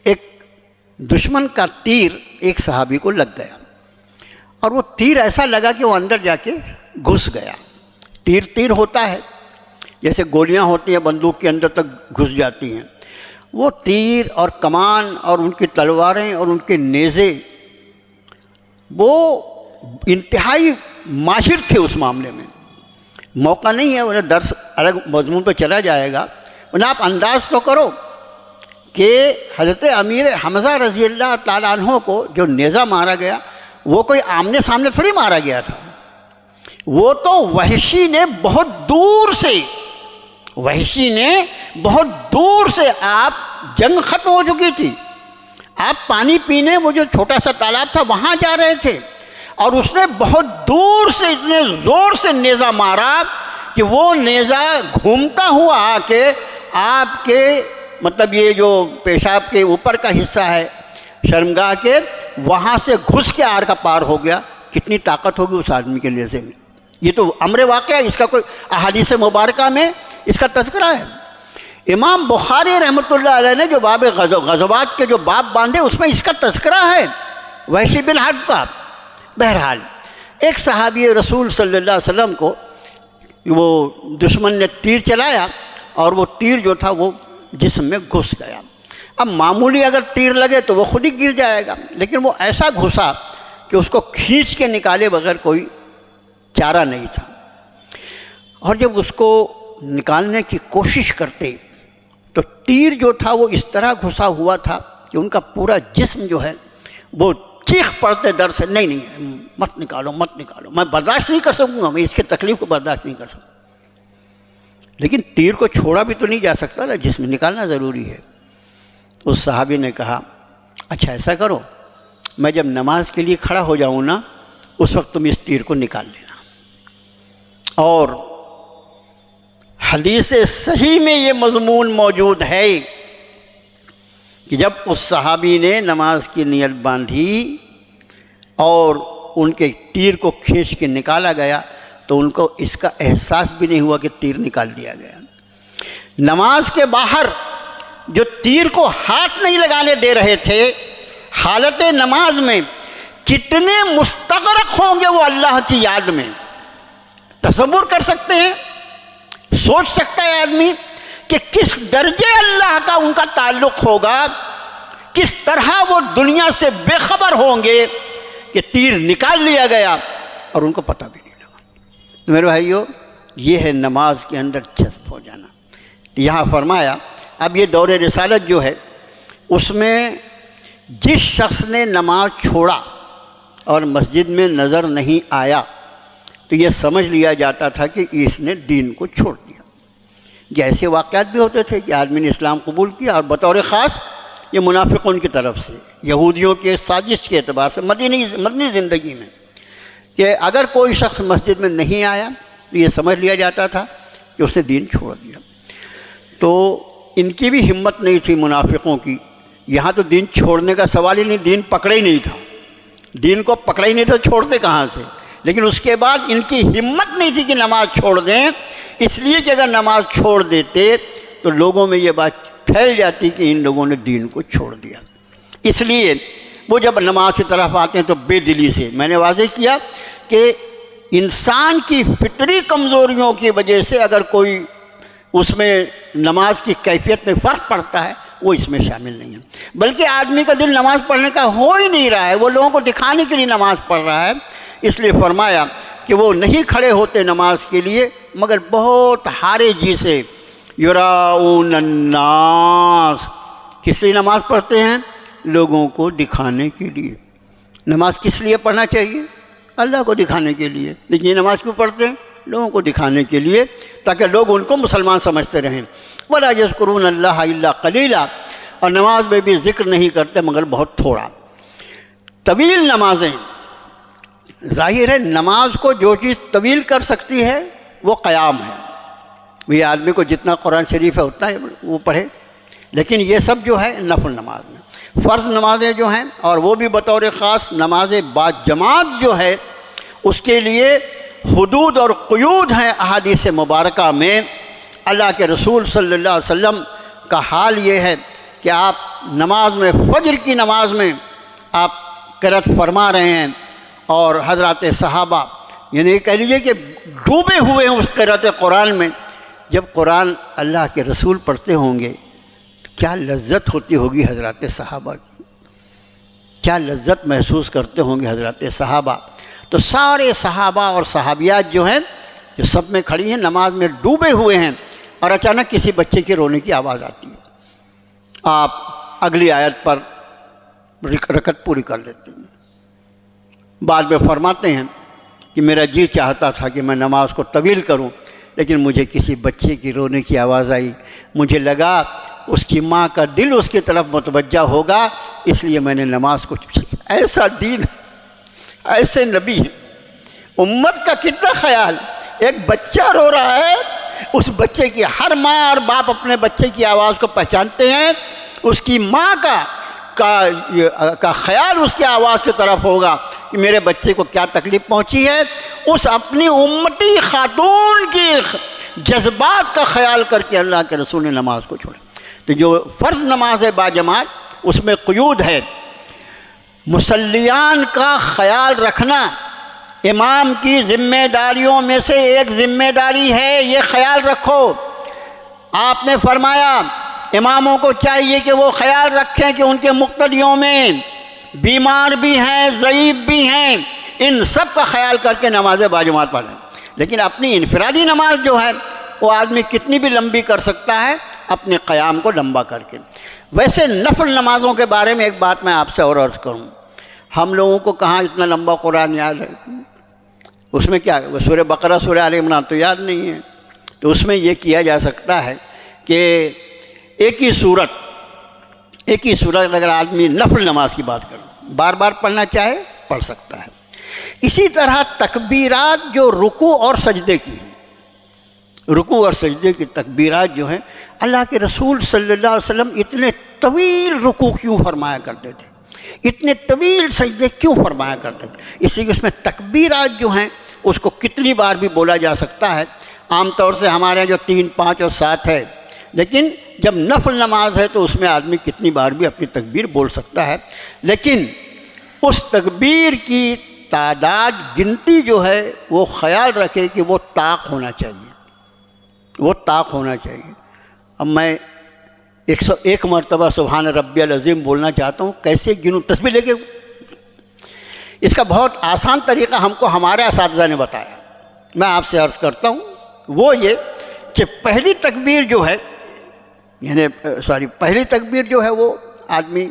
ایک دشمن کا تیر ایک صحابی کو لگ گیا، اور وہ تیر ایسا لگا کہ وہ اندر جا کے گھس گیا۔ تیر ہوتا ہے جیسے گولیاں ہوتی ہیں بندوق کے اندر تک گھس جاتی ہیں، وہ تیر اور کمان اور ان کی تلواریں اور ان کے نیزے، وہ انتہائی ماہر تھے اس معاملے میں۔ موقع نہیں ہے، انہیں درس الگ مضمون پہ چلا جائے گا، انہیں آپ انداز تو کرو کہ حضرت امیر حمزہ رضی اللہ تعالیٰ عنہ کو جو نیزہ مارا گیا وہ کوئی آمنے سامنے تھوڑی مارا گیا تھا، وہ تو وحشی نے بہت دور سے آپ جنگ ختم ہو چکی تھی، آپ پانی پینے وہ جو چھوٹا سا تالاب تھا وہاں جا رہے تھے، اور اس نے بہت دور سے اتنے زور سے نیزہ مارا کہ وہ نیزہ گھومتا ہوا آ کے آپ کے مطلب یہ جو پیشاب کے اوپر کا حصہ ہے شرمگاہ کے، وہاں سے گھس کے آر کا پار ہو گیا۔ کتنی طاقت ہوگی اس آدمی کے لیے سے، یہ تو امر واقعہ ہے، اس کا کوئی احادیث مبارکہ میں اس کا تذکرہ ہے۔ امام بخاری رحمۃ اللہ علیہ نے جو باب غزوات کے جو باب باندھے اس میں اس کا تذکرہ ہے، وحشی بن حرب کا۔ بہرحال ایک صحابی رسول صلی اللہ علیہ وسلم کو وہ دشمن نے تیر چلایا، اور وہ تیر جو تھا وہ جسم میں گھس گیا۔ اب معمولی اگر تیر لگے تو وہ خود ہی گر جائے گا، لیکن وہ ایسا گھسا کہ اس کو کھینچ کے نکالے بغیر کوئی چارہ نہیں تھا، اور جب اس کو نکالنے کی کوشش کرتے تو تیر جو تھا وہ اس طرح گھسا ہوا تھا کہ ان کا پورا جسم جو ہے وہ چیخ پڑتے در سے، نہیں مت نکالو، میں برداشت نہیں کر سکوں گا، میں اس کی تکلیف کو برداشت نہیں کر سکوں۔ لیکن تیر کو چھوڑا بھی تو نہیں جا سکتا نا، جسم نکالنا ضروری ہے۔ اس صحابی نے کہا اچھا ایسا کرو، میں جب نماز کے لیے کھڑا ہو جاؤں نا اس وقت تم اس تیر کو نکال لینا۔ اور حدیث صحیح میں یہ مضمون موجود ہے کہ جب اس صحابی نے نماز کی نیت باندھی اور ان کے تیر کو کھینچ کے نکالا گیا تو ان کو اس کا احساس بھی نہیں ہوا کہ تیر نکال دیا گیا۔ نماز کے باہر جو تیر کو ہاتھ نہیں لگانے دے رہے تھے، حالت نماز میں کتنے مستغرق ہوں گے وہ اللہ کی یاد میں، تصور کر سکتے ہیں؟ سوچ سکتا ہے آدمی کہ کس درجے اللہ کا ان کا تعلق ہوگا، کس طرح وہ دنیا سے بے خبر ہوں گے کہ تیر نکال لیا گیا اور ان کو پتہ بھی نہیں لگا۔ تو میرے بھائیو، یہ ہے نماز کے اندر جذب ہو جانا۔ یہاں فرمایا اب یہ دور رسالت جو ہے اس میں جس شخص نے نماز چھوڑا اور مسجد میں نظر نہیں آیا تو یہ سمجھ لیا جاتا تھا کہ اس نے دین کو چھوڑ دیا۔ یہ ایسے واقعات بھی ہوتے تھے کہ آدمی نے اسلام قبول کیا اور بطور خاص یہ منافقون کی طرف سے، یہودیوں کے سازش کے اعتبار سے مدنی زندگی میں، کہ اگر کوئی شخص مسجد میں نہیں آیا تو یہ سمجھ لیا جاتا تھا کہ اس نے دین چھوڑ دیا۔ تو ان کی بھی ہمت نہیں تھی منافقوں کی، یہاں تو دین چھوڑنے کا سوال ہی نہیں، دین پکڑے ہی نہیں تھا، دین کو پکڑے ہی نہیں تھا، چھوڑتے کہاں سے؟ لیکن اس کے بعد ان کی ہمت نہیں تھی کہ نماز چھوڑ دیں، اس لیے کہ اگر نماز چھوڑ دیتے تو لوگوں میں یہ بات پھیل جاتی کہ ان لوگوں نے دین کو چھوڑ دیا۔ اس لیے وہ جب نماز کی طرف آتے ہیں تو بے دلی سے، میں نے واضح کیا کہ انسان کی فطری کمزوریوں کی وجہ سے اگر کوئی اس میں نماز کی کیفیت میں فرق پڑتا ہے وہ اس میں شامل نہیں ہے، بلکہ آدمی کا دل نماز پڑھنے کا ہو ہی نہیں رہا ہے، وہ لوگوں کو دکھانے کے لیے نماز پڑھ رہا ہے۔ اس لیے فرمایا کہ وہ نہیں کھڑے ہوتے نماز کے لیے مگر بہت ہارے جی سے، یراؤن الناس، کس لیے نماز پڑھتے ہیں؟ لوگوں کو دکھانے کے لیے۔ نماز کس لیے پڑھنا چاہیے؟ اللہ کو دکھانے کے لیے، لیکن یہ نماز کیوں پڑھتے ہیں؟ لوگوں کو دکھانے کے لیے، تاکہ لوگ ان کو مسلمان سمجھتے رہیں۔ وَلَا يَذْكُرُونَ اللَّهَ إِلَّا قَلِيلًا، اور نماز میں بھی ذکر نہیں کرتے مگر بہت تھوڑا۔ طویل نمازیں، ظاہر ہے نماز کو جو چیز طویل کر سکتی ہے وہ قیام ہے، یہ آدمی کو جتنا قرآن شریف ہے اتنا وہ پڑھے، لیکن یہ سب جو ہے نفل نماز میں، فرض نمازیں جو ہیں اور وہ بھی بطور خاص نماز با جماعت جو ہے اس کے لیے حدود اور قیود ہیں احادیث مبارکہ میں۔ اللہ کے رسول صلی اللہ علیہ وسلم کا حال یہ ہے کہ آپ نماز میں فجر کی نماز میں آپ قرأت فرما رہے ہیں، اور حضرات صحابہ یعنی یہ کہہ لیجیے کہ ڈوبے ہوئے ہیں اس قرأت قرآن میں۔ جب قرآن اللہ کے رسول پڑھتے ہوں گے تو کیا لذت ہوتی ہوگی حضرات صحابہ کی، کیا لذت محسوس کرتے ہوں گے حضرات صحابہ۔ تو سارے صحابہ اور صحابیات جو ہیں، جو سب میں کھڑی ہیں، نماز میں ڈوبے ہوئے ہیں، اور اچانک کسی بچے کے رونے کی آواز آتی ہے، آپ اگلی آیت پر رکعت پوری کر لیتے ہیں۔ بعد میں فرماتے ہیں کہ میرا جی چاہتا تھا کہ میں نماز کو طویل کروں، لیکن مجھے کسی بچے کی رونے کی آواز آئی، مجھے لگا اس کی ماں کا دل اس کی طرف متوجہ ہوگا، اس لیے میں نے نماز کو ایسا دین، ایسے نبی ہیں، امت کا کتنا خیال۔ ایک بچہ رو رہا ہے، اس بچے کی ہر ماں اور باپ اپنے بچے کی آواز کو پہچانتے ہیں، اس کی ماں کا خیال اس کی آواز کی طرف ہوگا کہ میرے بچے کو کیا تکلیف پہنچی ہے۔ اس اپنی امتی خاتون کی جذبات کا خیال کر کے اللہ کے رسول نے نماز کو چھوڑا۔ تو جو فرض نماز ہے باجماعت، اس میں قیود ہے، مصلیان کا خیال رکھنا امام کی ذمہ داریوں میں سے ایک ذمہ داری ہے، یہ خیال رکھو۔ آپ نے فرمایا اماموں کو چاہیے کہ وہ خیال رکھیں کہ ان کے مقتدیوں میں بیمار بھی ہیں، ضعیف بھی ہیں، ان سب کا خیال کر کے نماز باجماعت پڑھیں۔ لیکن اپنی انفرادی نماز جو ہے وہ آدمی کتنی بھی لمبی کر سکتا ہے اپنے قیام کو لمبا کر کے۔ ویسے نفل نمازوں کے بارے میں ایک بات میں آپ سے اور عرض کروں، ہم لوگوں کو کہاں اتنا لمبا قرآن یاد ہے، اس میں کیا سورہ بقرہ سورہ آل عمران تو یاد نہیں ہے، تو اس میں یہ کیا جا سکتا ہے کہ ایک ہی صورت اگر آدمی نفل نماز کی بات کرے بار بار پڑھنا چاہے پڑھ سکتا ہے۔ اسی طرح تکبیرات جو رکوع اور سجدے کی ہیں، رکوع اور سجدے کی تکبیرات جو ہیں، اللہ کے رسول صلی اللہ علیہ وسلم اتنے طویل رکوع کیوں فرمایا کرتے تھے، اتنے طویل سجدے کیوں فرمایا کرتے تھے؟ اس لیے اس میں تکبیرات جو ہیں اس کو کتنی بار بھی بولا جا سکتا ہے۔ عام طور سے ہمارے یہاں جو 3، 5 اور 7 ہے، لیکن جب نفل نماز ہے تو اس میں آدمی کتنی بار بھی اپنی تکبیر بول سکتا ہے، لیکن اس تکبیر کی تعداد گنتی جو ہے وہ خیال رکھے کہ وہ طاق ہونا چاہیے، وہ طاق ہونا چاہیے۔ اب میں 101 مرتبہ سبحان ربی العظیم بولنا چاہتا ہوں، کیسے گنوں؟ تسبیح لے کے۔ اس کا بہت آسان طریقہ ہم کو ہمارے اساتذہ نے بتایا، میں آپ سے عرض کرتا ہوں، وہ یہ کہ پہلی تکبیر جو ہے پہلی تکبیر جو ہے وہ آدمی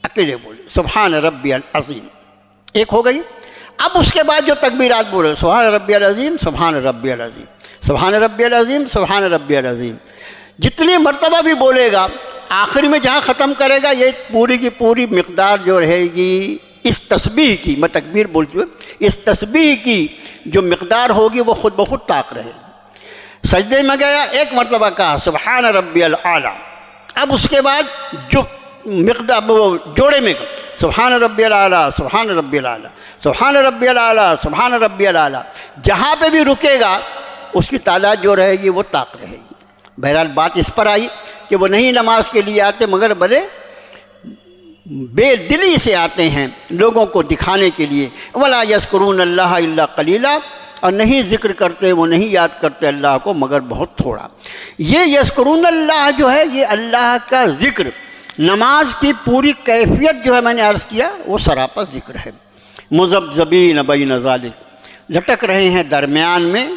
اکیلے بولے سبحان ربی العظیم، ایک ہو گئی۔ اب اس کے بعد جو تکبیرات بولے سبحان ربی العظیم، سبحان ربی العظیم، سبحان ربی العظیم، سبحان ربی العظیم، جتنی مرتبہ بھی بولے گا آخر میں جہاں ختم کرے گا یہ پوری کی پوری مقدار جو رہے گی اس تسبیح کی، میں تکبیر بول چکا، اس تسبیح کی جو مقدار ہوگی وہ خود بخود طاق رہے گی۔ سجدے میں گیا، ایک مرتبہ کہا سبحان ربی الاعلیٰ، اب اس کے بعد جو مقدار وہ جوڑے میں سبحان ربی الاعلیٰ، سبحان ربی الاعلیٰ، سبحان ربی الاعلیٰ، سبحان ربی الاعلیٰ، جہاں پہ بھی رکے گا اس کی تعداد جو رہے گی وہ طاق رہے گی۔ بہرحال بات اس پر آئی کہ وہ نہیں نماز کے لیے آتے مگر بڑے بے دلی سے آتے ہیں لوگوں کو دکھانے کے لیے، ولا یذکرون اللہ الا قلیلا، اور نہیں ذکر کرتے، وہ نہیں یاد کرتے اللہ کو مگر بہت تھوڑا۔ یہ یذکرون اللہ جو ہے یہ اللہ کا ذکر، نماز کی پوری کیفیت جو ہے میں نے عرض کیا وہ سراپا ذکر ہے۔ مذبذبین بین ذالک، لٹک رہے ہیں درمیان میں،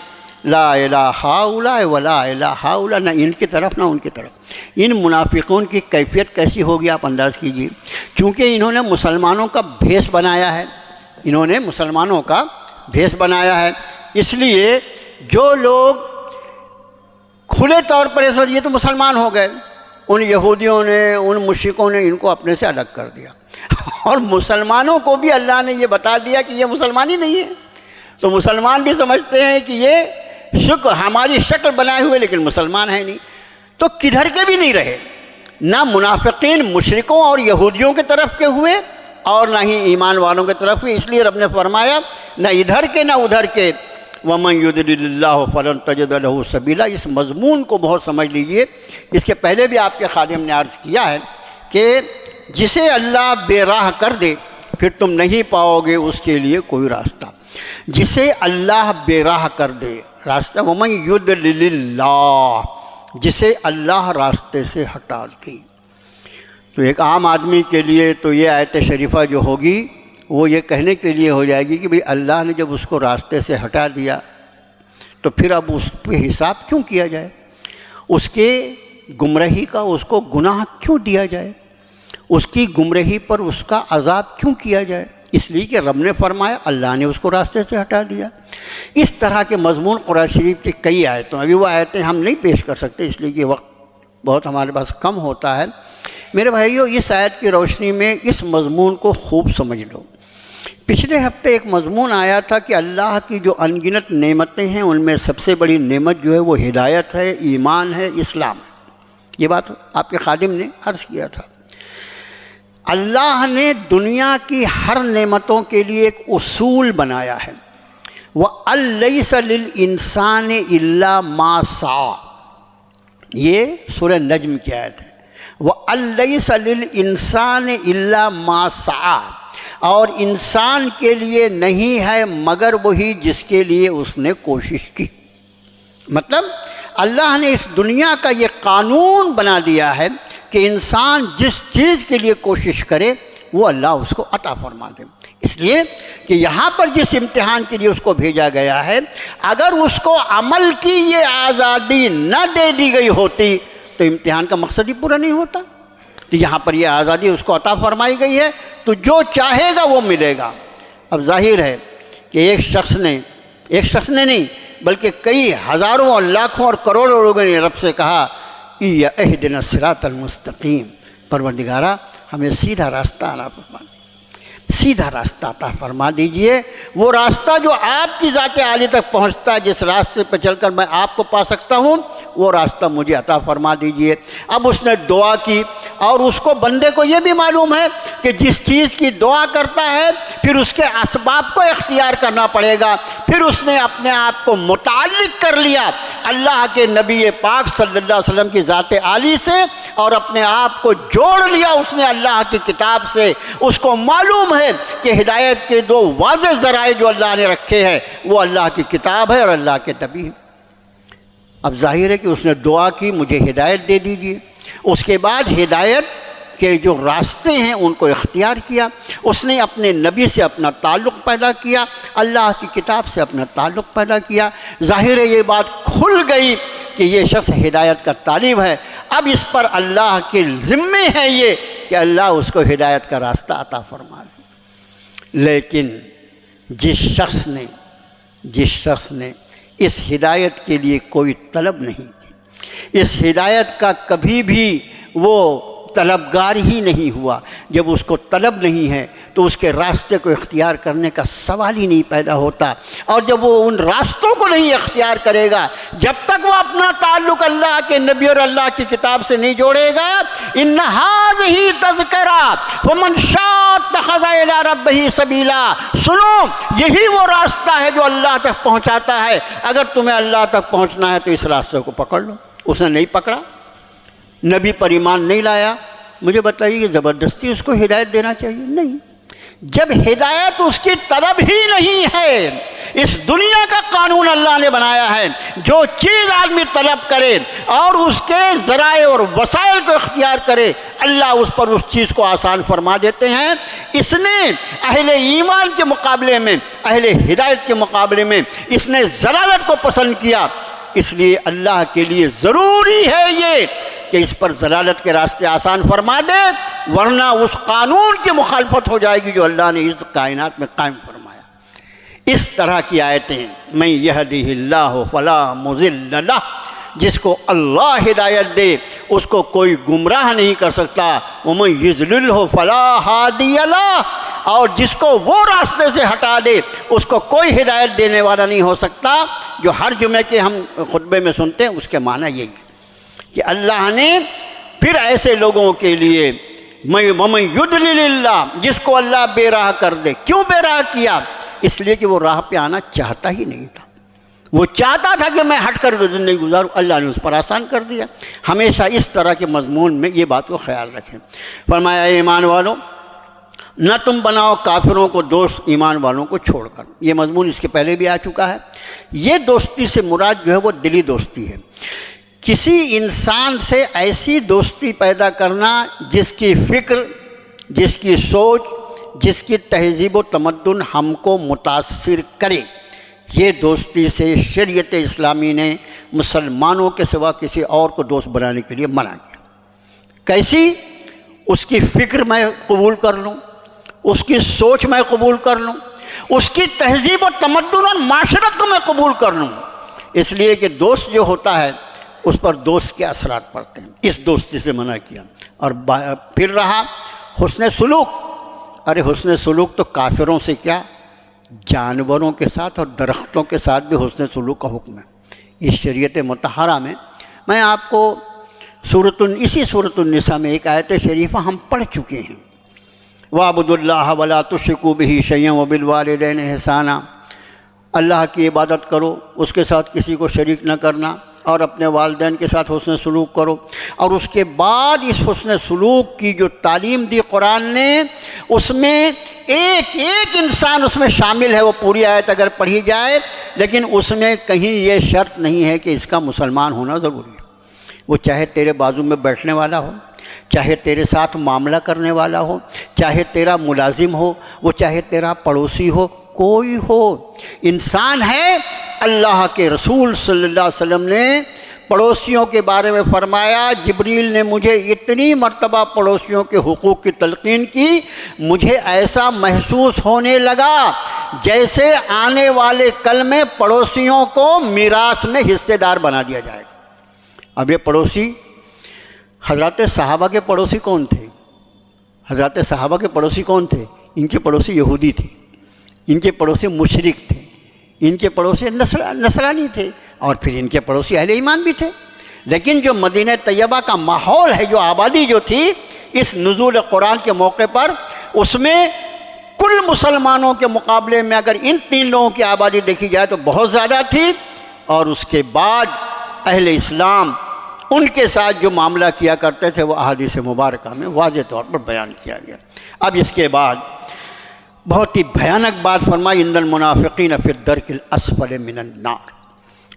لا الہ ہؤلاء ولا الہ ہؤلاء، نہ ان کی طرف نہ ان کی طرف۔ ان منافقون کی کیفیت کیسی ہوگی آپ انداز کیجئے، چونکہ انہوں نے مسلمانوں کا بھیس بنایا ہے، انہوں نے مسلمانوں کا بھیس بنایا ہے، اس لیے جو لوگ کھلے طور پر اس وقت یہ تو مسلمان ہو گئے، ان یہودیوں نے ان مشرکوں نے ان کو اپنے سے الگ کر دیا، اور مسلمانوں کو بھی اللہ نے یہ بتا دیا کہ یہ مسلمان ہی نہیں ہے، تو مسلمان بھی سمجھتے ہیں کہ یہ ہماری شکل بنائے ہوئے لیکن مسلمان ہے نہیں، تو کدھر کے بھی نہیں رہے، نہ منافقین مشرکوں اور یہودیوں کی طرف کے ہوئے اور نہ ہی ایمان والوں کی طرف ہوئے۔ اس لیے رب نے فرمایا نہ ادھر کے نہ ادھر کے، وَمَن يُضْلِلِ اللَّهُ فَلَن تَجِدَ لَهُ سَبِيلًا۔ اس مضمون کو بہت سمجھ لیجئے۔ اس کے پہلے بھی آپ کے خادم نے عرض کیا ہے کہ جسے اللہ بے راہ کر دے پھر تم نہیں پاؤ گے اس کے لیے کوئی راستہ۔ جسے اللہ بے راہ کر دے راستہ، وَمَن يُضْلِلِ اللَّهُ، جسے اللہ راستے سے ہٹا دے۔ تو ایک عام آدمی کے لیے تو یہ آیت شریفہ جو ہوگی وہ یہ کہنے کے لیے ہو جائے گی کہ بھئی اللہ نے جب اس کو راستے سے ہٹا دیا تو پھر اب اس پہ حساب کیوں کیا جائے، اس کے گمراہی کا اس کو گناہ کیوں دیا جائے، اس کی گمراہی پر اس کا عذاب کیوں کیا جائے، اس لیے کہ رب نے فرمایا، اللہ نے اس کو راستے سے ہٹا دیا۔ اس طرح کے مضمون قرآن شریف کی کئی آیتوں، ابھی وہ آیتیں ہم نہیں پیش کر سکتے اس لیے کہ وقت بہت ہمارے پاس کم ہوتا ہے۔ میرے بھائیو، اس آیت کی روشنی میں اس مضمون کو خوب سمجھ لو۔ پچھلے ہفتے ایک مضمون آیا تھا کہ اللہ کی جو ان گنت نعمتیں ہیں ان میں سب سے بڑی نعمت جو ہے وہ ہدایت ہے، ایمان ہے، اسلام ہے۔ یہ بات آپ کے خادم نے عرض کیا تھا۔ اللہ نے دنیا کی ہر نعمتوں کے لیے ایک اصول بنایا ہے، وَأَن لَيْسَ لِلْإِنسَانِ إِلَّا مَا سَعَى، یہ سورہ نجم کی آیت ہے۔ وَأَن لَيْسَ لِلْإِنسَانِ إِلَّا مَا سَعَى، اور انسان کے لیے نہیں ہے مگر وہی جس کے لیے اس نے کوشش کی۔ مطلب اللہ نے اس دنیا کا یہ قانون بنا دیا ہے کہ انسان جس چیز کے لیے کوشش کرے وہ اللہ اس کو عطا فرما دے۔ اس لیے کہ یہاں پر جس امتحان کے لیے اس کو بھیجا گیا ہے، اگر اس کو عمل کی یہ آزادی نہ دے دی گئی ہوتی تو امتحان کا مقصد ہی پورا نہیں ہوتا۔ تو یہاں پر یہ آزادی اس کو عطا فرمائی گئی ہے، تو جو چاہے گا وہ ملے گا۔ اب ظاہر ہے کہ ایک شخص نے نہیں بلکہ کئی ہزاروں اور لاکھوں اور کروڑوں لوگوں نے رب سے کہا، اہدنا الصراط المستقیم، پروردگارا ہمیں سیدھا راستہ عطا فرما دیجیے، سیدھا راستہ عطا فرما دیجئے، وہ راستہ جو آپ کی ذات عالی تک پہنچتا ہے، جس راستے پہ چل کر میں آپ کو پا سکتا ہوں، وہ راستہ مجھے عطا فرما دیجئے۔ اب اس نے دعا کی، اور اس کو بندے کو یہ بھی معلوم ہے کہ جس چیز کی دعا کرتا ہے پھر اس کے اسباب کو اختیار کرنا پڑے گا۔ پھر اس نے اپنے آپ کو متعلق کر لیا اللہ کے نبی پاک صلی اللہ علیہ وسلم کی ذات عالی سے، اور اپنے آپ کو جوڑ لیا اس نے اللہ کی کتاب سے۔ اس کو معلوم ہے کہ ہدایت کے دو واضح ذرائع جو اللہ نے رکھے ہیں وہ اللہ کی کتاب ہے اور اللہ کے نبی ہے۔ اب ظاہر ہے کہ اس نے دعا کی، مجھے ہدایت دے دیجئے۔ اس کے بعد ہدایت کے جو راستے ہیں ان کو اختیار کیا، اس نے اپنے نبی سے اپنا تعلق پیدا کیا، اللہ کی کتاب سے اپنا تعلق پیدا کیا۔ ظاہر ہے یہ بات کھل گئی کہ یہ شخص ہدایت کا طالب ہے۔ اب اس پر اللہ کے ذمے ہے یہ کہ اللہ اس کو ہدایت کا راستہ عطا فرما دے۔ لیکن جس شخص نے اس ہدایت کے لیے کوئی طلب نہیں کی، اس ہدایت کا کبھی بھی وہ طلبگار ہی نہیں ہوا، جب اس کو طلب نہیں ہے تو اس کے راستے کو اختیار کرنے کا سوال ہی نہیں پیدا ہوتا۔ اور جب وہ ان راستوں کو نہیں اختیار کرے گا، جب تک وہ اپنا تعلق اللہ کے نبی اور اللہ کی کتاب سے نہیں جوڑے گا، ان ھذہ تذکرہ فمن شاء اتخذ الی ربہ سبیلا، سنو یہی وہ راستہ ہے جو اللہ تک پہنچاتا ہے۔ اگر تمہیں اللہ تک پہنچنا ہے تو اس راستے کو پکڑ لو۔ اس نے نہیں پکڑا، نبی پر ایمان نہیں لایا، مجھے بتائیے کہ زبردستی اس کو ہدایت دینا چاہیے؟ نہیں۔ جب ہدایت اس کی طلب ہی نہیں ہے، اس دنیا کا قانون اللہ نے بنایا ہے، جو چیز آدمی طلب کرے اور اس کے ذرائع اور وسائل کو اختیار کرے، اللہ اس پر اس چیز کو آسان فرما دیتے ہیں۔ اس نے اہل ایمان کے مقابلے میں، اہل ہدایت کے مقابلے میں اس نے ضلالت کو پسند کیا، اس لیے اللہ کے لیے ضروری ہے یہ کہ اس پر ضلالت کے راستے آسان فرما دے، ورنہ اس قانون کی مخالفت ہو جائے گی جو اللہ نے اس کائنات میں قائم فرمایا۔ اس طرح کی آیتیں، من یہدہ اللہ فلا مضل لہ، جس کو اللہ ہدایت دے اس کو کوئی گمراہ نہیں کر سکتا، ومن یضللہ فلا ہادی لہ، اور جس کو وہ راستے سے ہٹا دے اس کو کوئی ہدایت دینے والا نہیں ہو سکتا۔ جو ہر جمعے کے ہم خطبے میں سنتے ہیں اس کے معنی یہی ہے کہ اللہ نے پھر ایسے لوگوں کے لیے وَمَن يُضْلِلِ اللَّهُ، جس کو اللہ بے راہ کر دے۔ کیوں بے راہ کیا؟ اس لیے کہ وہ راہ پہ آنا چاہتا ہی نہیں تھا۔ وہ چاہتا تھا کہ میں ہٹ کر زندگی گزاروں، اللہ نے اس پر آسان کر دیا۔ ہمیشہ اس طرح کے مضمون میں یہ بات کو خیال رکھیں۔ فرمایا اے ایمان والوں، نہ تم بناؤ کافروں کو دوست ایمان والوں کو چھوڑ کر۔ یہ مضمون اس کے پہلے بھی آ چکا ہے۔ یہ دوستی سے مراد جو ہے وہ دلی دوستی ہے، کسی انسان سے ایسی دوستی پیدا کرنا جس کی فکر، جس کی سوچ، جس کی تہذیب و تمدن ہم کو متاثر کرے۔ یہ دوستی سے شریعت اسلامی نے مسلمانوں کے سوا کسی اور کو دوست بنانے کے لیے منع کیا۔ کیسی؟ اس کی فکر میں قبول کر لوں، اس کی سوچ میں قبول کر لوں، اس کی تہذیب و تمدن اور معاشرت کو میں قبول کر لوں، اس لیے کہ دوست جو ہوتا ہے اس پر دوست کے اثرات پڑتے ہیں۔ اس دوستی سے منع کیا۔ اور پھر رہا حسن سلوک۔ ارے حسن سلوک تو کافروں سے کیا، جانوروں کے ساتھ اور درختوں کے ساتھ بھی حسن سلوک کا حکم ہے۔ اس شریعت مطہرہ میں آپ کو اسی سورۃ النساء میں ایک آیت شریفہ ہم پڑھ چکے ہیں، وَاعْبُدُوا اللَّهَ وَلَا تُشْرِكُوا بِهِ شَيْئًا وَبِالْوَالِدَيْنِ إِحْسَانًا، اللہ کی عبادت کرو، اس کے ساتھ کسی کو شریک نہ کرنا، اور اپنے والدین کے ساتھ حسن سلوک کرو۔ اور اس کے بعد اس حسن سلوک کی جو تعلیم دی قرآن نے، اس میں ایک ایک انسان اس میں شامل ہے۔ وہ پوری آیت اگر پڑھی جائے، لیکن اس میں کہیں یہ شرط نہیں ہے کہ اس کا مسلمان ہونا ضروری ہے۔ وہ چاہے تیرے بازو میں بیٹھنے والا ہو، چاہے تیرے ساتھ معاملہ کرنے والا ہو، چاہے تیرا ملازم ہو، وہ چاہے تیرا پڑوسی ہو، کوئی ہو، انسان ہے۔ اللہ کے رسول صلی اللہ علیہ وسلم نے پڑوسیوں کے بارے میں فرمایا، جبریل نے مجھے اتنی مرتبہ پڑوسیوں کے حقوق کی تلقین کی، مجھے ایسا محسوس ہونے لگا جیسے آنے والے کل میں پڑوسیوں کو میراث میں حصے دار بنا دیا جائے گا۔ اب یہ پڑوسی، حضرات صحابہ کے پڑوسی کون تھے؟ حضرات صحابہ کے پڑوسی کون تھے؟ ان کے پڑوسی یہودی تھے، ان کے پڑوسی مشرک تھے، ان کے پڑوسی نصرانی تھے، اور پھر ان کے پڑوسی اہل ایمان بھی تھے۔ لیکن جو مدینہ طیبہ کا ماحول ہے، جو آبادی جو تھی اس نزول قرآن کے موقع پر، اس میں کل مسلمانوں کے مقابلے میں اگر ان تین لوگوں کی آبادی دیکھی جائے تو بہت زیادہ تھی۔ اور اس کے بعد اہل اسلام ان کے ساتھ جو معاملہ کیا کرتے تھے وہ احادیث مبارکہ میں واضح طور پر بیان کیا گیا۔ اب اس کے بعد بہت ہی بھیانک بات فرمائی، ان المنافقین فی الدرک الاسفل من النار۔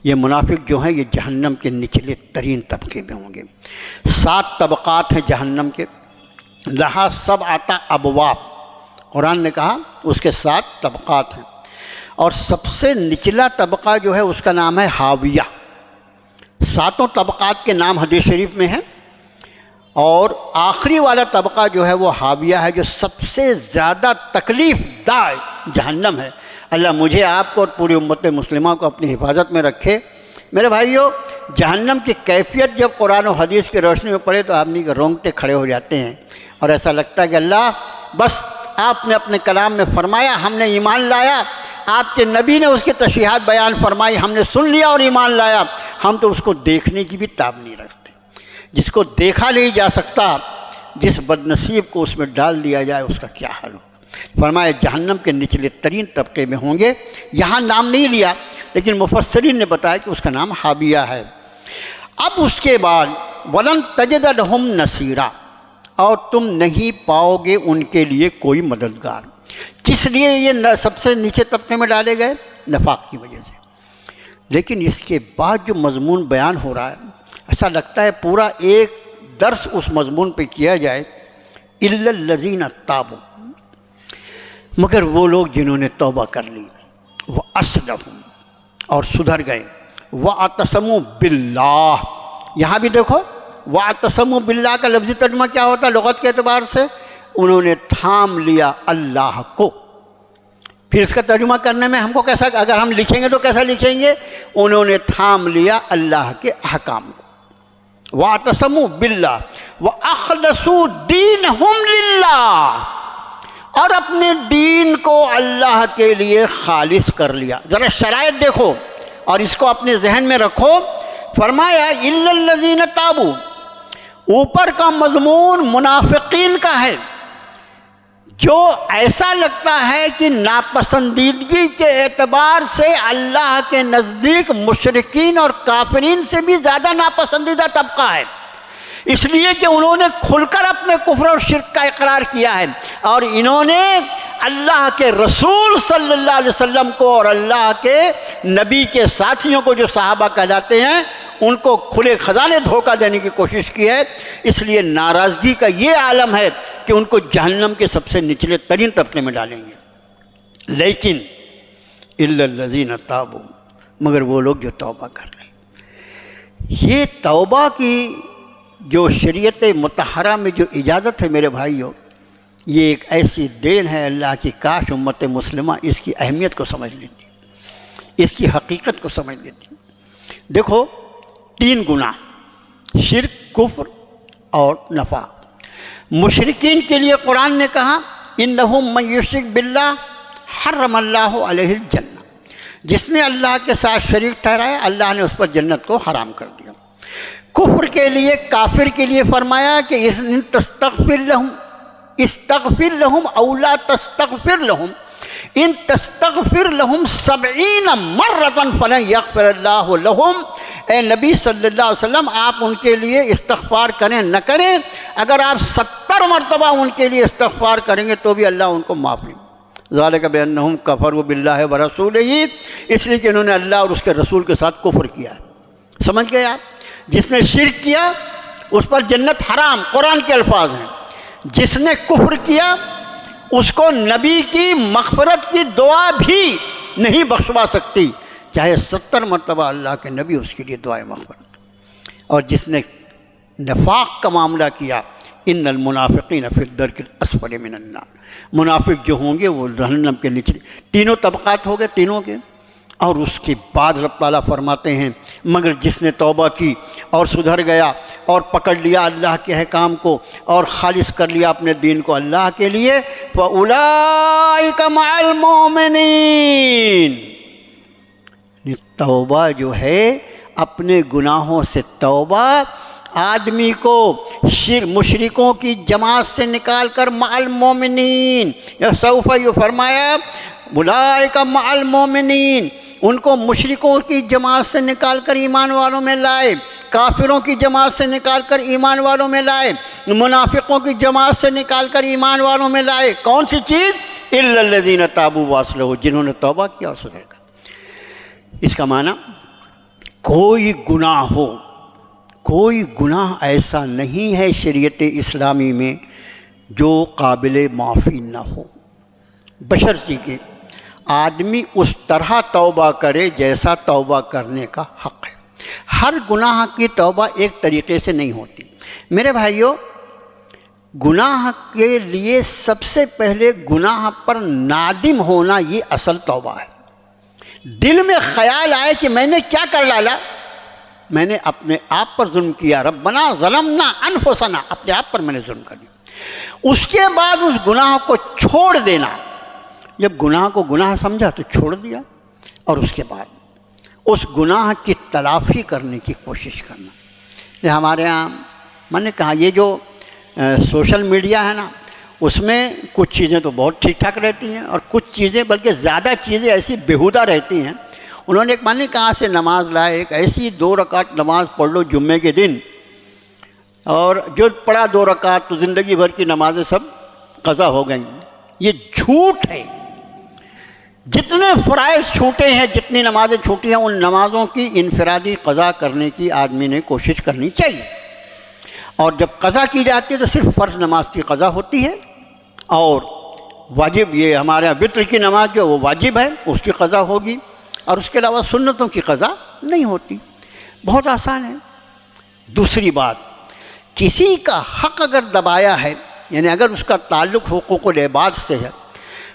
یہ منافق جو ہیں یہ جہنم کے نچلے ترین طبقے میں ہوں گے۔ 7 طبقات ہیں جہنم کے، لہا 7 ابواب، قرآن نے کہا اس کے 7 طبقات ہیں، اور سب سے نچلا طبقہ جو ہے اس کا نام ہے حاویہ۔ 7 طبقات کے نام حدیث شریف میں ہیں، اور آخری والا طبقہ جو ہے وہ حاویہ ہے، جو سب سے زیادہ تکلیف دہ جہنم ہے۔ اللہ مجھے، آپ کو اور پوری امت مسلمہ کو اپنی حفاظت میں رکھے۔ میرے بھائیو، جہنم کی کیفیت جب قرآن و حدیث کی روشنی میں پڑھے تو آدمی کے رونگٹے کھڑے ہو جاتے ہیں، اور ایسا لگتا ہے کہ اللہ بس آپ نے اپنے کلام میں فرمایا، ہم نے ایمان لایا، آپ کے نبی نے اس کی تشریحات بیان فرمائی، ہم نے سن لیا اور ایمان لایا، ہم تو اس کو دیکھنے کی بھی تاب نہیں رکھتے۔ جس کو دیکھا نہیں جا سکتا، جس بد نصیب کو اس میں ڈال دیا جائے اس کا کیا حال ہو۔ فرمایا جہنم کے نچلے ترین طبقے میں ہوں گے۔ یہاں نام نہیں لیا، لیکن مفسرین نے بتایا کہ اس کا نام حاویہ ہے۔ اب اس کے بعد وَلَن تَجِدَ لَهُمْ نَصِيرًا، اور تم نہیں پاؤ گے ان کے لیے کوئی مددگار۔ کس لیے یہ سب سے نیچے طبقے میں ڈالے گئے؟ نفاق کی وجہ سے۔ لیکن اس کے بعد جو مضمون بیان ہو رہا ہے، ایسا لگتا ہے پورا ایک درس اس مضمون پہ کیا جائے، إِلَّا الَّذِينَ تَابُوا، مگر وہ لوگ جنہوں نے توبہ کر لی، وَأَصْلَحُوا، اور سدھر گئے، وَاعْتَصَمُوا بِاللَّهِ۔ یہاں بھی دیکھو وَاعْتَصَمُوا بِاللَّهِ کا لفظی ترجمہ کیا ہوتا ہے لغت کے اعتبار سے؟ انہوں نے تھام لیا اللہ کو۔ پھر اس کا ترجمہ کرنے میں ہم کو کیسا، اگر ہم لکھیں گے تو کیسا لکھیں گے؟ انہوں نے تھام لیا اللہ کے احکام کو۔ وَاعْتَصَمُوا بِاللَّهِ وَأَخْلَصُوا دِينَهُمْ لِلَّهِ، اور اپنے دین کو اللہ کے لیے خالص کر لیا۔ ذرا شرائط دیکھو اور اس کو اپنے ذہن میں رکھو۔ فرمایا إِلَّا الَّذِينَ تَابُوا، اوپر کا مضمون منافقین کا ہے، جو ایسا لگتا ہے کہ ناپسندیدگی کے اعتبار سے اللہ کے نزدیک مشرکین اور کافرین سے بھی زیادہ ناپسندیدہ طبقہ ہے، اس لیے کہ انہوں نے کھل کر اپنے کفر اور شرک کا اقرار کیا ہے، اور انہوں نے اللہ کے رسول صلی اللہ علیہ وسلم کو اور اللہ کے نبی کے ساتھیوں کو جو صحابہ کہلاتے ہیں ان کو کھلے خزانے دھوکہ دینے کی کوشش کی ہے۔ اس لیے ناراضگی کا یہ عالم ہے کہ ان کو جہنم کے سب سے نچلے ترین طبقے میں ڈالیں گے۔ لیکن الا الذین تابوا، مگر وہ لوگ جو توبہ کر لیں۔ یہ توبہ کی جو شریعت مطہرہ میں جو اجازت ہے میرے بھائیوں، یہ ایک ایسی دین ہے اللہ کی، کاش امت مسلمہ اس کی اہمیت کو سمجھ لیتی، اس کی حقیقت کو سمجھ لیتی۔ دیکھو 3 گناہ، شرک، کفر اور نفاق۔ مشرکین کے لیے قرآن نے کہا انہم من یشرک باللہ حرم اللہ علیہ الجنہ، جس نے اللہ کے ساتھ شریک ٹھہرایا اللہ نے اس پر جنت کو حرام کر دیا۔ کفر کے لیے، کافر کے لیے فرمایا کہ ان تستغفر لہم استغفر لہم او لا تستغفر لہم ان تستغفر لہم 70 مرۃ فلن یغفر اللہ لہم۔ اے نبی صلی اللہ علیہ وسلم، آپ ان کے لیے استغفار کریں نہ کریں، اگر آپ 70 مرتبہ ان کے لیے استغفار کریں گے تو بھی اللہ ان کو معاف نہیں۔ ذالک بانہم کفروا باللہ ورسولہ، اس لیے کہ انہوں نے اللہ اور اس کے رسول کے ساتھ کفر کیا ہے۔ سمجھ گئے آپ؟ جس نے شرک کیا اس پر جنت حرام، قرآن کے الفاظ ہیں۔ جس نے کفر کیا اس کو نبی کی مغفرت کی دعا بھی نہیں بخشوا سکتی، چاہے 70 مرتبہ اللہ کے نبی اس کے لیے دعائیں مغفرت۔ اور جس نے نفاق کا معاملہ کیا ان المنافقین فی الدرک الاسفل من النار، منافق جو ہوں گے وہ جہنم کے نچلے، تینوں طبقات ہو گئے تینوں کے۔ اور اس کے بعد رب تعالیٰ فرماتے ہیں مگر جس نے توبہ کی اور سدھر گیا اور پکڑ لیا اللہ کے احکام کو اور خالص کر لیا اپنے دین کو اللہ کے لیے، فَأُولَئِكَ مَعَ الْمُؤْمِنِينَ۔ توبہ جو ہے اپنے گناہوں سے توبہ آدمی کو مشرکوں کی جماعت سے نکال کر مع المومنین، سوف یہ فرمایا اولئک مع المومنین، ان کو مشرکوں کی جماعت سے نکال کر ایمان والوں میں لائے، کافروں کی جماعت سے نکال کر ایمان والوں میں لائے، منافقوں کی جماعت سے نکال کر ایمان والوں میں لائے۔ کون سی چیز؟ الا الذین تابوا واصلحوا، جنہوں نے توبہ کیا اور سدھر گئے۔ اس کا معنی کوئی گناہ ہو، کوئی گناہ ایسا نہیں ہے شریعت اسلامی میں جو قابل معافی نہ ہو، بشرطی کہ آدمی اس طرح توبہ کرے جیسا توبہ کرنے کا حق ہے۔ ہر گناہ کی توبہ ایک طریقے سے نہیں ہوتی۔ میرے بھائیوں، گناہ کے لیے سب سے پہلے گناہ پر نادم ہونا یہ اصل توبہ ہے۔ دل میں خیال آئے کہ میں نے کیا کر ڈالا، میں نے اپنے آپ پر ظلم کیا، ربنا ظلمنا انفسنا، اپنے آپ پر میں نے ظلم کر دیا۔ اس کے بعد اس گناہ کو چھوڑ دینا، جب گناہ کو گناہ سمجھا تو چھوڑ دیا، اور اس کے بعد اس گناہ کی تلافی کرنے کی کوشش کرنا۔ یہ ہمارے ہاں میں نے کہا یہ جو سوشل میڈیا ہے نا، اس میں کچھ چیزیں تو بہت ٹھیک ٹھاک رہتی ہیں اور کچھ چیزیں بلکہ زیادہ چیزیں ایسی بیہودہ رہتی ہیں۔ انہوں نے ایک معنی کہاں سے نماز لائے، ایک ایسی 2 رکعت نماز پڑھ لو جمعے کے دن، اور جو پڑھا 2 رکعت تو زندگی بھر کی نمازیں سب قضا ہو گئیں۔ یہ جھوٹ ہے۔ جتنے فرائض چھوٹے ہیں، جتنی نمازیں چھوٹی ہیں، ان نمازوں کی انفرادی قضا کرنے کی آدمی نے کوشش کرنی چاہیے۔ اور جب قضا کی جاتی ہے تو صرف فرض نماز کی قضا ہوتی ہے، اور واجب یہ ہمارے یہاں وتر کی نماز جو وہ واجب ہے اس کی قضا ہوگی، اور اس کے علاوہ سنتوں کی قضا نہیں ہوتی۔ بہت آسان ہے۔ دوسری بات، کسی کا حق اگر دبایا ہے، یعنی اگر اس کا تعلق حقوق العباد سے ہے،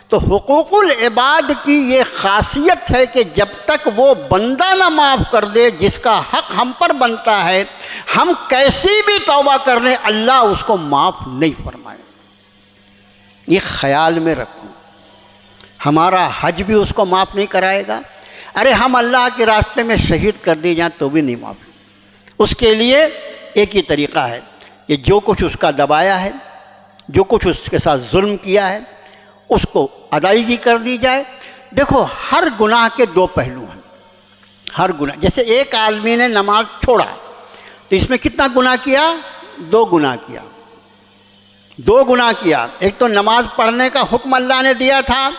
تو حقوق العباد کی یہ خاصیت ہے کہ جب تک وہ بندہ نہ معاف کر دے جس کا حق ہم پر بنتا ہے، ہم کیسی بھی توبہ کر لیں اللہ اس کو معاف نہیں فرمائے۔ یہ خیال میں رکھو، ہمارا حج بھی اس کو معاف نہیں کرائے گا۔ ارے ہم اللہ کے راستے میں شہید کر دی جائیں تو بھی نہیں معاف۔ اس کے لیے ایک ہی طریقہ ہے کہ جو کچھ اس کا دبایا ہے، جو کچھ اس کے ساتھ ظلم کیا ہے، اس کو ادائیگی کر دی جائے۔ دیکھو ہر گناہ کے دو پہلو ہیں، ہر گناہ، جیسے ایک آدمی نے نماز چھوڑا تو اس میں کتنا گناہ کیا؟ 2 گناہ کیا، 2 گناہ کیا۔ ایک تو نماز پڑھنے کا حکم اللہ نے دیا تھا،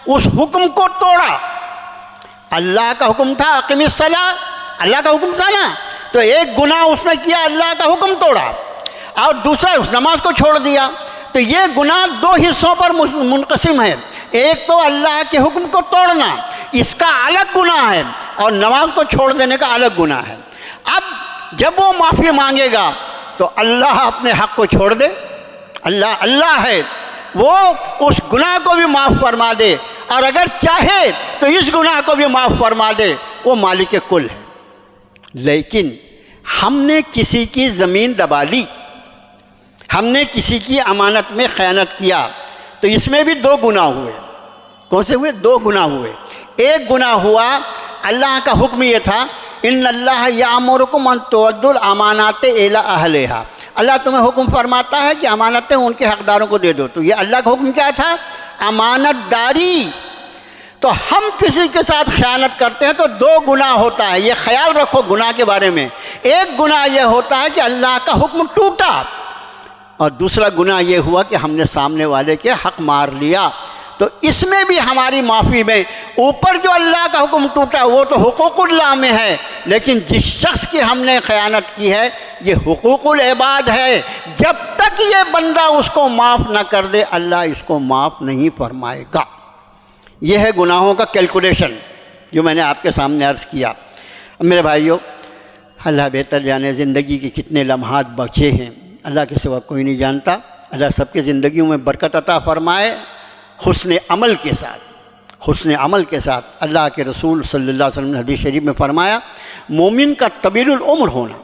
اس حکم کو توڑا۔ اللہ کا حکم تھا اقیم الصلاۃ، اللہ کا حکم تھا نا، تو ایک گناہ اس نے کیا، اللہ کا حکم توڑا، اور دوسرا اس نماز کو چھوڑ دیا۔ تو یہ گناہ 2 حصوں پر منقسم ہے، ایک تو اللہ کے حکم کو توڑنا، اس کا الگ گناہ ہے، اور نماز کو چھوڑ دینے کا الگ گناہ ہے۔ اب جب وہ معافی مانگے گا تو اللہ اپنے حق کو چھوڑ دے، اللہ ہے، وہ اس گناہ کو بھی معاف فرما دے، اور اگر چاہے تو اس گناہ کو بھی معاف فرما دے، وہ مالک کل ہے۔ لیکن ہم نے کسی کی زمین دبا لی، ہم نے کسی کی امانت میں خیانت کیا، تو اس میں بھی 2 گناہ ہوئے۔ کون سے ہوئے؟ 2 گناہ ہوئے۔ ایک گناہ ہوا، اللہ کا حکم یہ تھا ان اللہ یامرکم ان تؤدوا الامانات الی اہلھا، اللہ تمہیں حکم فرماتا ہے کہ امانتیں ان کے حقداروں کو دے دو۔ تو یہ اللہ کا حکم کیا تھا؟ امانت داری۔ تو ہم کسی کے ساتھ خیانت کرتے ہیں تو 2 گناہ ہوتا ہے، یہ خیال رکھو گناہ کے بارے میں۔ ایک گناہ یہ ہوتا ہے کہ اللہ کا حکم ٹوٹا، اور دوسرا گناہ یہ ہوا کہ ہم نے سامنے والے کے حق مار لیا۔ تو اس میں بھی ہماری معافی میں، اوپر جو اللہ کا حکم ٹوٹا وہ تو حقوق اللہ میں ہے، لیکن جس شخص کی ہم نے خیانت کی ہے یہ حقوق العباد ہے۔ جب تک یہ بندہ اس کو معاف نہ کر دے اللہ اس کو معاف نہیں فرمائے گا۔ یہ ہے گناہوں کا کیلکولیشن جو میں نے آپ کے سامنے عرض کیا۔ میرے بھائیوں، اللہ بہتر جانے زندگی کے کتنے لمحات بچے ہیں، اللہ کے سوا کوئی نہیں جانتا۔ اللہ سب کی زندگیوں میں برکت عطا فرمائے، حسن عمل کے ساتھ، حسن عمل کے ساتھ۔ اللہ کے رسول صلی اللہ علیہ وسلم نے حدیث شریف میں فرمایا، مومن کا طویل العمر ہونا،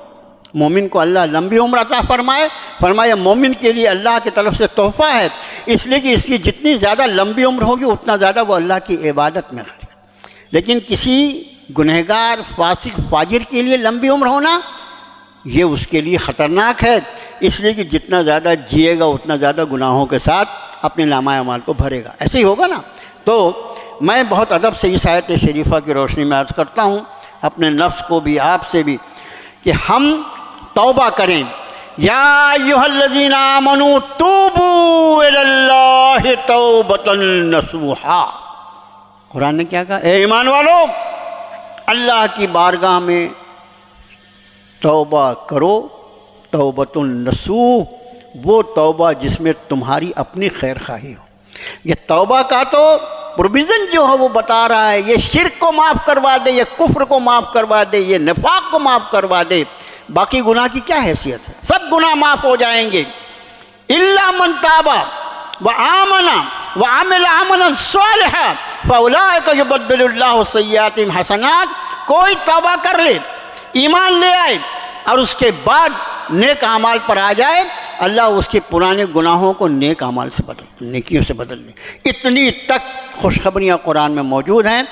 مومن کو اللہ لمبی عمر عطا فرمائے۔ فرمایا مومن کے لیے اللہ کی طرف سے تحفہ ہے، اس لیے کہ اس کی جتنی زیادہ لمبی عمر ہوگی اتنا زیادہ وہ اللہ کی عبادت میں خرچ۔ لیکن کسی گنہگار فاسق فاجر کے لیے لمبی عمر ہونا یہ اس کے لیے خطرناک ہے، اس لیے کہ جتنا زیادہ جیے گا اتنا زیادہ گناہوں کے ساتھ اپنے نامہ اعمال کو بھرے گا۔ ایسے ہی ہوگا نا۔ تو میں بہت ادب سے اس آیت شریفہ کی روشنی میں عرض کرتا ہوں اپنے نفس کو بھی آپ سے بھی کہ ہم توبہ کریں۔ یا ایھا الذین آمنوا توبوا الی اللہ توبۃ نصوحا، قرآن نے کیا کہا؟ اے ایمان والو اللہ کی بارگاہ میں توبہ کرو، توبۃ النصوح، وہ توبہ جس میں تمہاری اپنی خیر خواہی ہو۔ یہ توبہ کا تو پروویژن جو ہے وہ بتا رہا ہے، یہ شرک کو معاف کروا دے، یہ کفر کو معاف کروا دے، یہ نفاق کو معاف کروا دے، باقی گناہ کی کیا حیثیت ہے؟ سب گناہ معاف ہو جائیں گے۔ الا من تاب وآمن وعمل عملا صالحا فاولئک یبدل اللہ سیئاتہم حسنات، کوئی توبہ کر لے، ایمان لے آئے اور اس کے بعد نیک اعمال پر آ جائے، اللہ اس کے پرانے گناہوں کو نیک اعمال سے نیکیوں سے بدل دے۔ اتنی تک خوشخبریاں قرآن میں موجود ہیں۔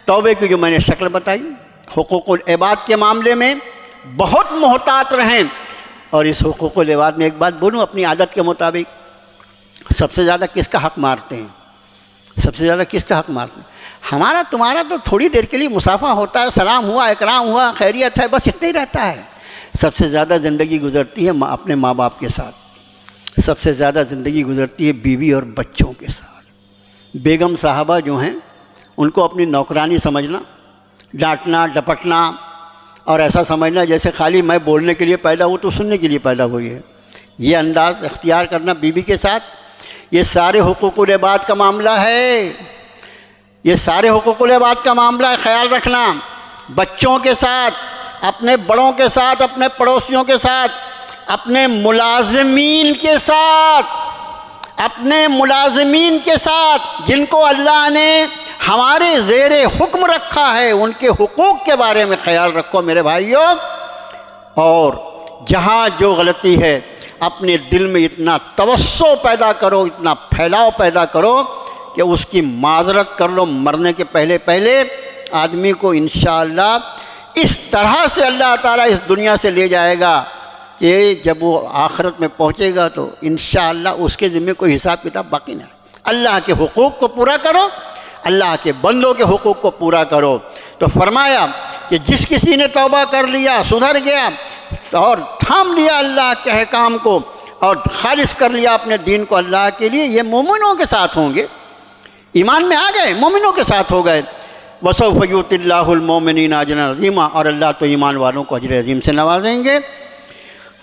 توبے کی جو میں نے شکل بتائی، حقوق العباد کے معاملے میں بہت محتاط رہیں۔ اور اس حقوق العباد میں ایک بات بولوں اپنی عادت کے مطابق، سب سے زیادہ کس کا حق مارتے ہیں؟ سب سے زیادہ کس کا حق مارتے ہیں؟ ہمارا تمہارا تو تھوڑی دیر کے لیے مسافہ ہوتا ہے، سلام ہوا، اکرام ہوا، خیریت ہے، بس اتنا ہی رہتا ہے۔ سب سے زیادہ زندگی گزرتی ہے اپنے ماں باپ کے ساتھ، سب سے زیادہ زندگی گزرتی ہے بیوی اور بچوں کے ساتھ۔ بیگم صاحبہ جو ہیں ان کو اپنی نوکرانی سمجھنا، ڈانٹنا ڈپٹنا اور ایسا سمجھنا جیسے خالی میں بولنے کے لیے پیدا ہوں تو سننے کے لیے پیدا ہوئی ہے، یہ انداز اختیار کرنا بیوی کے ساتھ، یہ سارے حقوق العباد کا معاملہ ہے، یہ سارے حقوق العباد کا معاملہ ہے۔ خیال رکھنا، بچوں کے ساتھ، اپنے بڑوں کے ساتھ، اپنے پڑوسیوں کے ساتھ، اپنے ملازمین کے ساتھ، اپنے ملازمین کے ساتھ جن کو اللہ نے ہمارے زیر حکم رکھا ہے، ان کے حقوق کے بارے میں خیال رکھو میرے بھائیوں۔ اور جہاں جو غلطی ہے اپنے دل میں اتنا توسع پیدا کرو، اتنا پھیلاؤ پیدا کرو کہ اس کی معذرت کر لو مرنے کے پہلے پہلے۔ آدمی کو انشاءاللہ اس طرح سے اللہ تعالیٰ اس دنیا سے لے جائے گا کہ جب وہ آخرت میں پہنچے گا تو انشاءاللہ اس کے ذمہ کوئی حساب کتاب باقی نہ رہے۔ اللہ کے حقوق کو پورا کرو، اللہ کے بندوں کے حقوق کو پورا کرو۔ تو فرمایا کہ جس کسی نے توبہ کر لیا، سدھر گیا اور تھام لیا اللہ کے احکام کو اور خالص کر لیا اپنے دین کو اللہ کے لیے، یہ مومنوں کے ساتھ ہوں گے، ایمان میں آ گئے، مومنوں کے ساتھ ہو گئے۔ وَسَوْفَ يُؤْتِ اللَّهُ الْمُؤْمِنِينَ أَجْرًا عَظِيمًا، اور اللہ تو ایمان والوں کو اجر عظیم سے نوازیں گے۔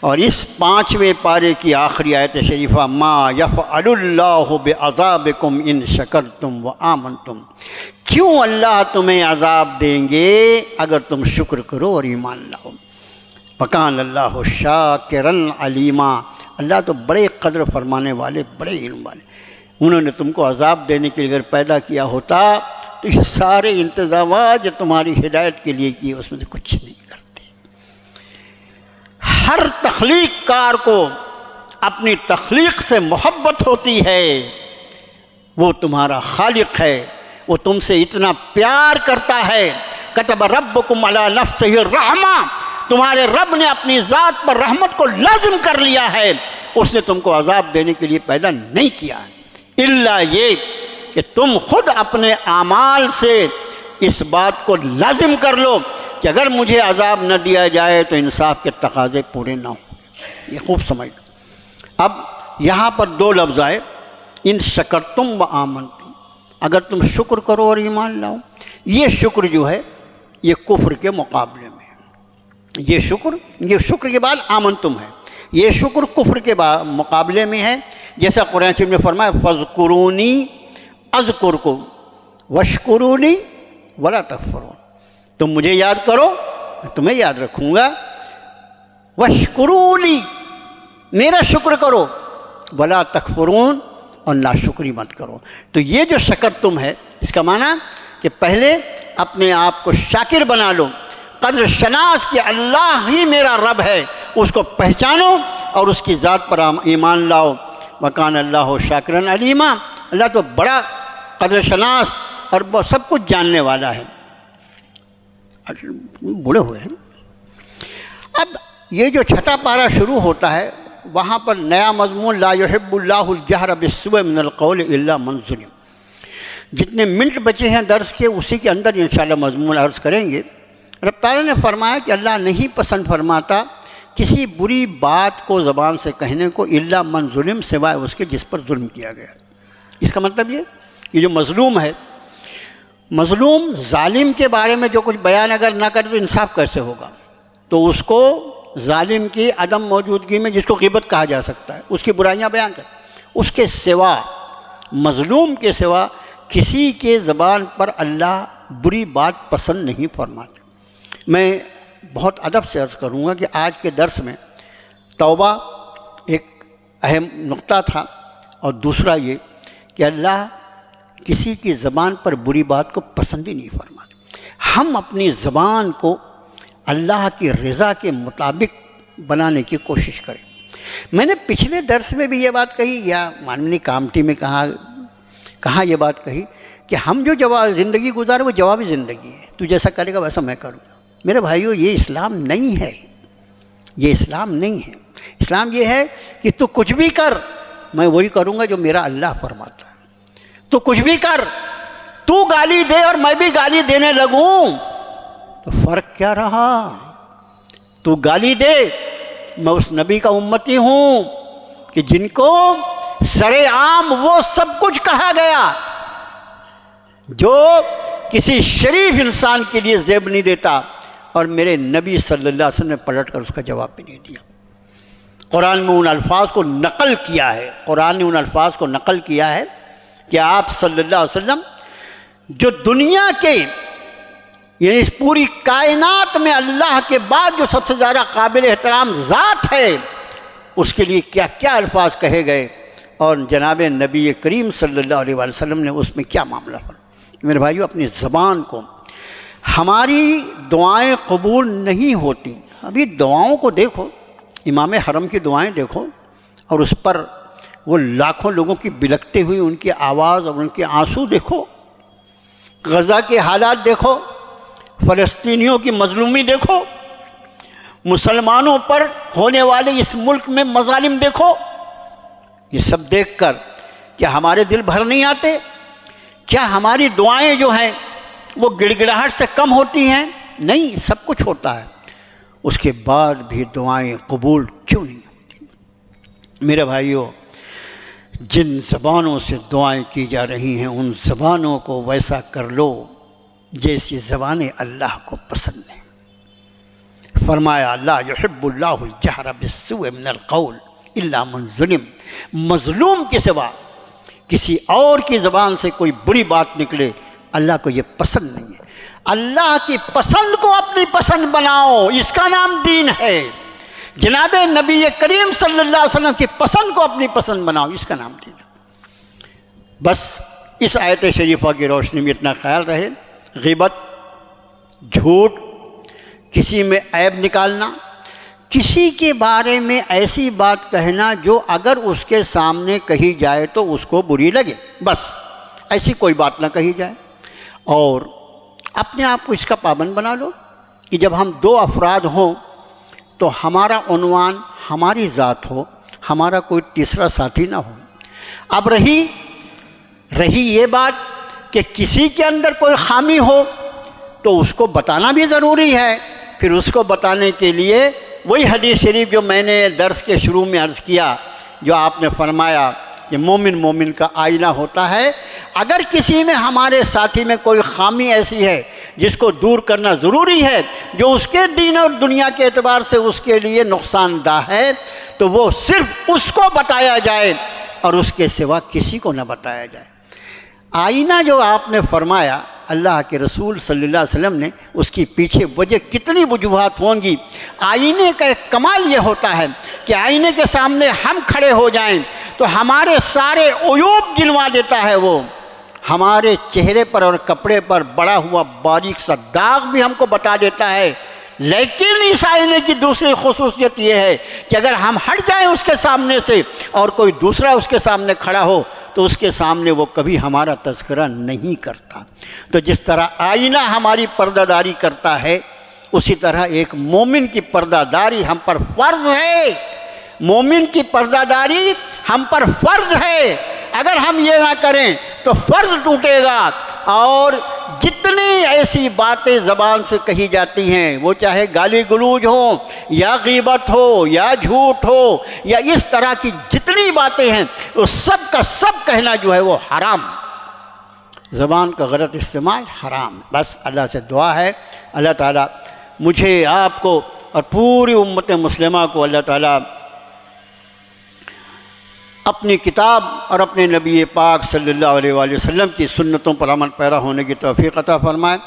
اور اس 5ویں پارے کی آخری آیت شریفہ، مَا يَفْعَلُ اللَّهُ بِعَذَابِكُمْ إِن شَكَرْتُمْ وَآمَنْتُمْ، کیوں اللہ تمہیں عذاب دیں گے اگر تم شکر کرو اور ایمان لاؤ۔ وَكَانَ اللَّهُ شَاكِرًا عَلِيمًا، اللہ تو بڑے قدر فرمانے والے، بڑے علم والے۔ انہوں نے تم کو عذاب دینے کے لیے اگر پیدا کیا ہوتا تو یہ سارے انتظامات جو تمہاری ہدایت کے لیے کیے اس میں سے کچھ نہیں کرتے۔ ہر تخلیق کار کو اپنی تخلیق سے محبت ہوتی ہے، وہ تمہارا خالق ہے، وہ تم سے اتنا پیار کرتا ہے۔ کتب ربکم علی نفسہ الرحمہ، تمہارے رب نے اپنی ذات پر رحمت کو لازم کر لیا ہے، اس نے تم کو عذاب دینے کے لیے پیدا نہیں کیا الا یہ کہ تم خود اپنے اعمال سے اس بات کو لازم کر لو کہ اگر مجھے عذاب نہ دیا جائے تو انصاف کے تقاضے پورے نہ ہوں۔ یہ خوب سمجھ لو۔ اب یہاں پر 2 لفظ آئے، ان شکرتم و آمنتم، اگر تم شکر کرو اور ایمان لاؤ۔ یہ شکر جو ہے یہ کفر کے مقابلے میں ہے، یہ شکر کے بعد آمنتم ہے، یہ شکر کفر کے مقابلے میں ہے۔ جیسا قرآن شریف نے فرمایا فَاذْكُرُونِي اذکرکم واشکرونی ولا تکفرون، تم مجھے یاد کرو میں تمہیں یاد رکھوں گا، واشکرونی میرا شکر کرو، ولا تکفرون اور ناشکری مت کرو۔ تو یہ جو شکر تم ہے اس کا معنی کہ پہلے اپنے آپ کو شاکر بنا لو، قدر شناس کہ اللہ ہی میرا رب ہے، اس کو پہچانو اور اس کی ذات پر ایمان لاؤ۔ وَكَانَ اللَّهُ شَاكِرًا عَلِيمًا، اللہ تو بڑا قدر شناس اور سب کچھ جاننے والا ہے۔ بڑے ہوئے ہیں۔ اب یہ جو 6واں پارہ شروع ہوتا ہے وہاں پر نیا مضمون لا يحب اللہ الجہر بالسوء من القول الا من ظلم۔ جتنے منٹ بچے ہیں درس کے اسی کے اندر انشاءاللہ مضمون عرض کریں گے۔ رب تعالیٰ نے فرمایا کہ اللہ نہیں پسند فرماتا کسی بری بات کو زبان سے کہنے کو الا من ظلم، سوائے اس کے جس پر ظلم کیا گیا۔ اس کا مطلب یہ جو مظلوم ہے، مظلوم ظالم کے بارے میں جو کچھ بیان اگر نہ کرے تو انصاف کیسے ہوگا؟ تو اس کو ظالم کی عدم موجودگی میں، جس کو غیبت کہا جا سکتا ہے، اس کی برائیاں بیان کر، اس کے سوا، مظلوم کے سوا کسی کے زبان پر اللہ بری بات پسند نہیں فرماتے۔ میں بہت ادب سے عرض کروں گا کہ آج کے درس میں توبہ ایک اہم نقطہ تھا، اور دوسرا یہ کہ اللہ کسی کی زبان پر بری بات کو پسند ہی نہیں فرماتے۔ ہم اپنی زبان کو اللہ کی رضا کے مطابق بنانے کی کوشش کریں۔ میں نے پچھلے درس میں بھی یہ بات کہی، یا ماننی کامٹی میں کہاں یہ بات کہی کہ ہم جو زندگی گزارے وہ جوابی زندگی ہے، تو جیسا کرے گا ویسا میں کروں گا۔ میرے بھائیو، یہ اسلام نہیں ہے، یہ اسلام نہیں ہے۔ اسلام یہ ہے کہ تو کچھ بھی کر، میں وہی کروں گا جو میرا اللہ فرماتا ہے۔ تو کچھ بھی کر، تو گالی دے اور میں بھی گالی دینے لگوں تو فرق کیا رہا؟ تو گالی دے، میں اس نبی کا امتی ہوں کہ جن کو سرے عام وہ سب کچھ کہا گیا جو کسی شریف انسان کے لیے زیب نہیں دیتا، اور میرے نبی صلی اللہ علیہ وسلم نے پلٹ کر اس کا جواب بھی نہیں دیا۔ قرآن میں ان الفاظ کو نقل کیا ہے، قرآن نے ان الفاظ کو نقل کیا ہے کہ آپ صلی اللہ علیہ وسلم جو دنیا کے، یعنی اس پوری کائنات میں اللہ کے بعد جو سب سے زیادہ قابل احترام ذات ہے، اس کے لیے کیا کیا الفاظ کہے گئے، اور جناب نبی کریم صلی اللہ علیہ وسلم نے اس میں کیا معاملہ فرمایا۔ میرے بھائیو، اپنی زبان کو، ہماری دعائیں قبول نہیں ہوتی۔ ابھی دعاؤں کو دیکھو، امام حرم کی دعائیں دیکھو، اور اس پر وہ لاکھوں لوگوں کی بلکتے ہوئی ان کی آواز اور ان کے آنسو دیکھو، غزہ کے حالات دیکھو، فلسطینیوں کی مظلومی دیکھو، مسلمانوں پر ہونے والے اس ملک میں مظالم دیکھو۔ یہ سب دیکھ کر کیا ہمارے دل بھر نہیں آتے؟ کیا ہماری دعائیں جو ہیں وہ گڑ گڑاہٹ سے کم ہوتی ہیں؟ نہیں، سب کچھ ہوتا ہے، اس کے بعد بھی دعائیں قبول کیوں نہیں ہوتی؟ میرے بھائیوں، جن زبانوں سے دعائیں کی جا رہی ہیں ان زبانوں کو ویسا کر لو جیسی زبانیں اللہ کو پسند ہیں۔ فرمایا لا یحب اللہ الجہر بالسوء من القول الا من ظلم، مظلوم کے سوا کسی اور کی زبان سے کوئی بری بات نکلے اللہ کو یہ پسند نہیں ہے۔ اللہ کی پسند کو اپنی پسند بناؤ، اس کا نام دین ہے۔ جناب نبی کریم صلی اللہ علیہ وسلم کی پسند کو اپنی پسند بناؤ، اس کا نام دین ہے۔ بس اس آیت شریفہ کی روشنی میں اتنا خیال رہے، غیبت، جھوٹ، کسی میں عیب نکالنا، کسی کے بارے میں ایسی بات کہنا جو اگر اس کے سامنے کہی جائے تو اس کو بری لگے، بس ایسی کوئی بات نہ کہی جائے۔ اور اپنے آپ کو اس کا پابند بنا لو کہ جب ہم دو افراد ہوں تو ہمارا عنوان ہماری ذات ہو، ہمارا کوئی تیسرا ساتھی نہ ہو۔ اب رہی یہ بات کہ کسی کے اندر کوئی خامی ہو تو اس کو بتانا بھی ضروری ہے۔ پھر اس کو بتانے کے لیے وہی حدیث شریف جو میں نے درس کے شروع میں عرض کیا، جو آپ نے فرمایا کہ مومن کا آئینہ ہوتا ہے۔ اگر کسی میں ہمارے ساتھی میں کوئی خامی ایسی ہے جس کو دور کرنا ضروری ہے، جو اس کے دین اور دنیا کے اعتبار سے اس کے لیے نقصان دہ ہے، تو وہ صرف اس کو بتایا جائے اور اس کے سوا کسی کو نہ بتایا جائے۔ آئینہ جو آپ نے فرمایا اللہ کے رسول صلی اللہ علیہ وسلم نے، اس کی پیچھے وجہ کتنی وجوہات ہوں گی۔ آئینے کا ایک کمال یہ ہوتا ہے کہ آئینے کے سامنے ہم کھڑے ہو جائیں تو ہمارے سارے عیوب گنوا دیتا ہے، وہ ہمارے چہرے پر اور کپڑے پر بڑا ہوا باریک سا داغ بھی ہم کو بتا دیتا ہے۔ لیکن اس آئینے کی دوسری خصوصیت یہ ہے کہ اگر ہم ہٹ جائیں اس کے سامنے سے اور کوئی دوسرا اس کے سامنے کھڑا ہو تو اس کے سامنے وہ کبھی ہمارا تذکرہ نہیں کرتا۔ تو جس طرح آئینہ ہماری پردہ داری کرتا ہے، اسی طرح ایک مومن کی پردہ داری ہم پر فرض ہے۔ مومن کی پردہ داری ہم پر فرض ہے۔ اگر ہم یہ نہ کریں تو فرض ٹوٹے گا، اور جتنی ایسی باتیں زبان سے کہی جاتی ہیں، وہ چاہے گالی گلوج ہو یا غیبت ہو یا جھوٹ ہو یا اس طرح کی جتنی باتیں ہیں، وہ سب کا سب کہنا جو ہے وہ حرام، زبان کا غلط استعمال حرام۔ بس اللہ سے دعا ہے اللہ تعالیٰ مجھے، آپ کو اور پوری امت مسلمہ کو اللہ تعالیٰ اپنی کتاب اور اپنے نبی پاک صلی اللہ علیہ وآلہ وسلم کی سنتوں پر عمل پیرا ہونے کی توفیق عطا فرمائے۔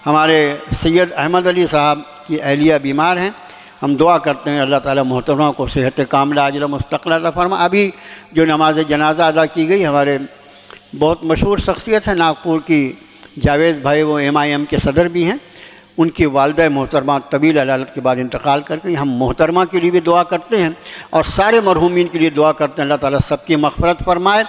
ہمارے سید احمد علی صاحب کی اہلیہ بیمار ہیں، ہم دعا کرتے ہیں اللہ تعالیٰ محترمہ کو صحت کاملہ عاجلہ مستقلہ عطا فرمائے۔ ابھی جو نماز جنازہ ادا کی گئی، ہمارے بہت مشہور شخصیت ہے ناگپور کی جاوید بھائی، وہ MIM کے صدر بھی ہیں، ان کی والدہ محترمہ طویل علالت کے بعد انتقال کر گئی۔ ہم محترمہ کے لیے بھی دعا کرتے ہیں اور سارے مرحومین کے لیے دعا کرتے ہیں اللہ تعالیٰ سب کی مغفرت فرمائے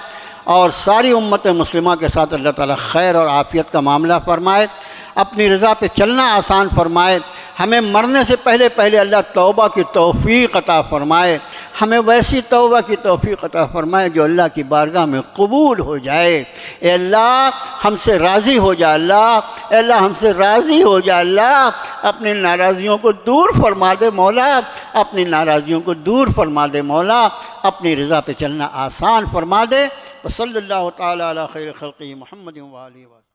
اور ساری امت مسلمہ کے ساتھ اللہ تعالیٰ خیر اور عافیت کا معاملہ فرمائے، اپنی رضا پہ چلنا آسان فرمائے۔ ہمیں مرنے سے پہلے اللہ توبہ کی توفیق عطا فرمائے، ہمیں ویسی توبہ کی توفیق عطا فرمائے جو اللہ کی بارگاہ میں قبول ہو جائے۔ اے اللہ ہم سے راضی ہو جا، اے اللہ ہم سے راضی ہو جا، اللہ اپنی ناراضیوں کو دور فرما دے مولا، اپنی ناراضیوں کو دور فرما دے مولا، اپنی رضا پہ چلنا آسان فرما دے۔ وصلی اللہ تعالیٰ علی خیر خلقہ محمد و آلہ وسلم۔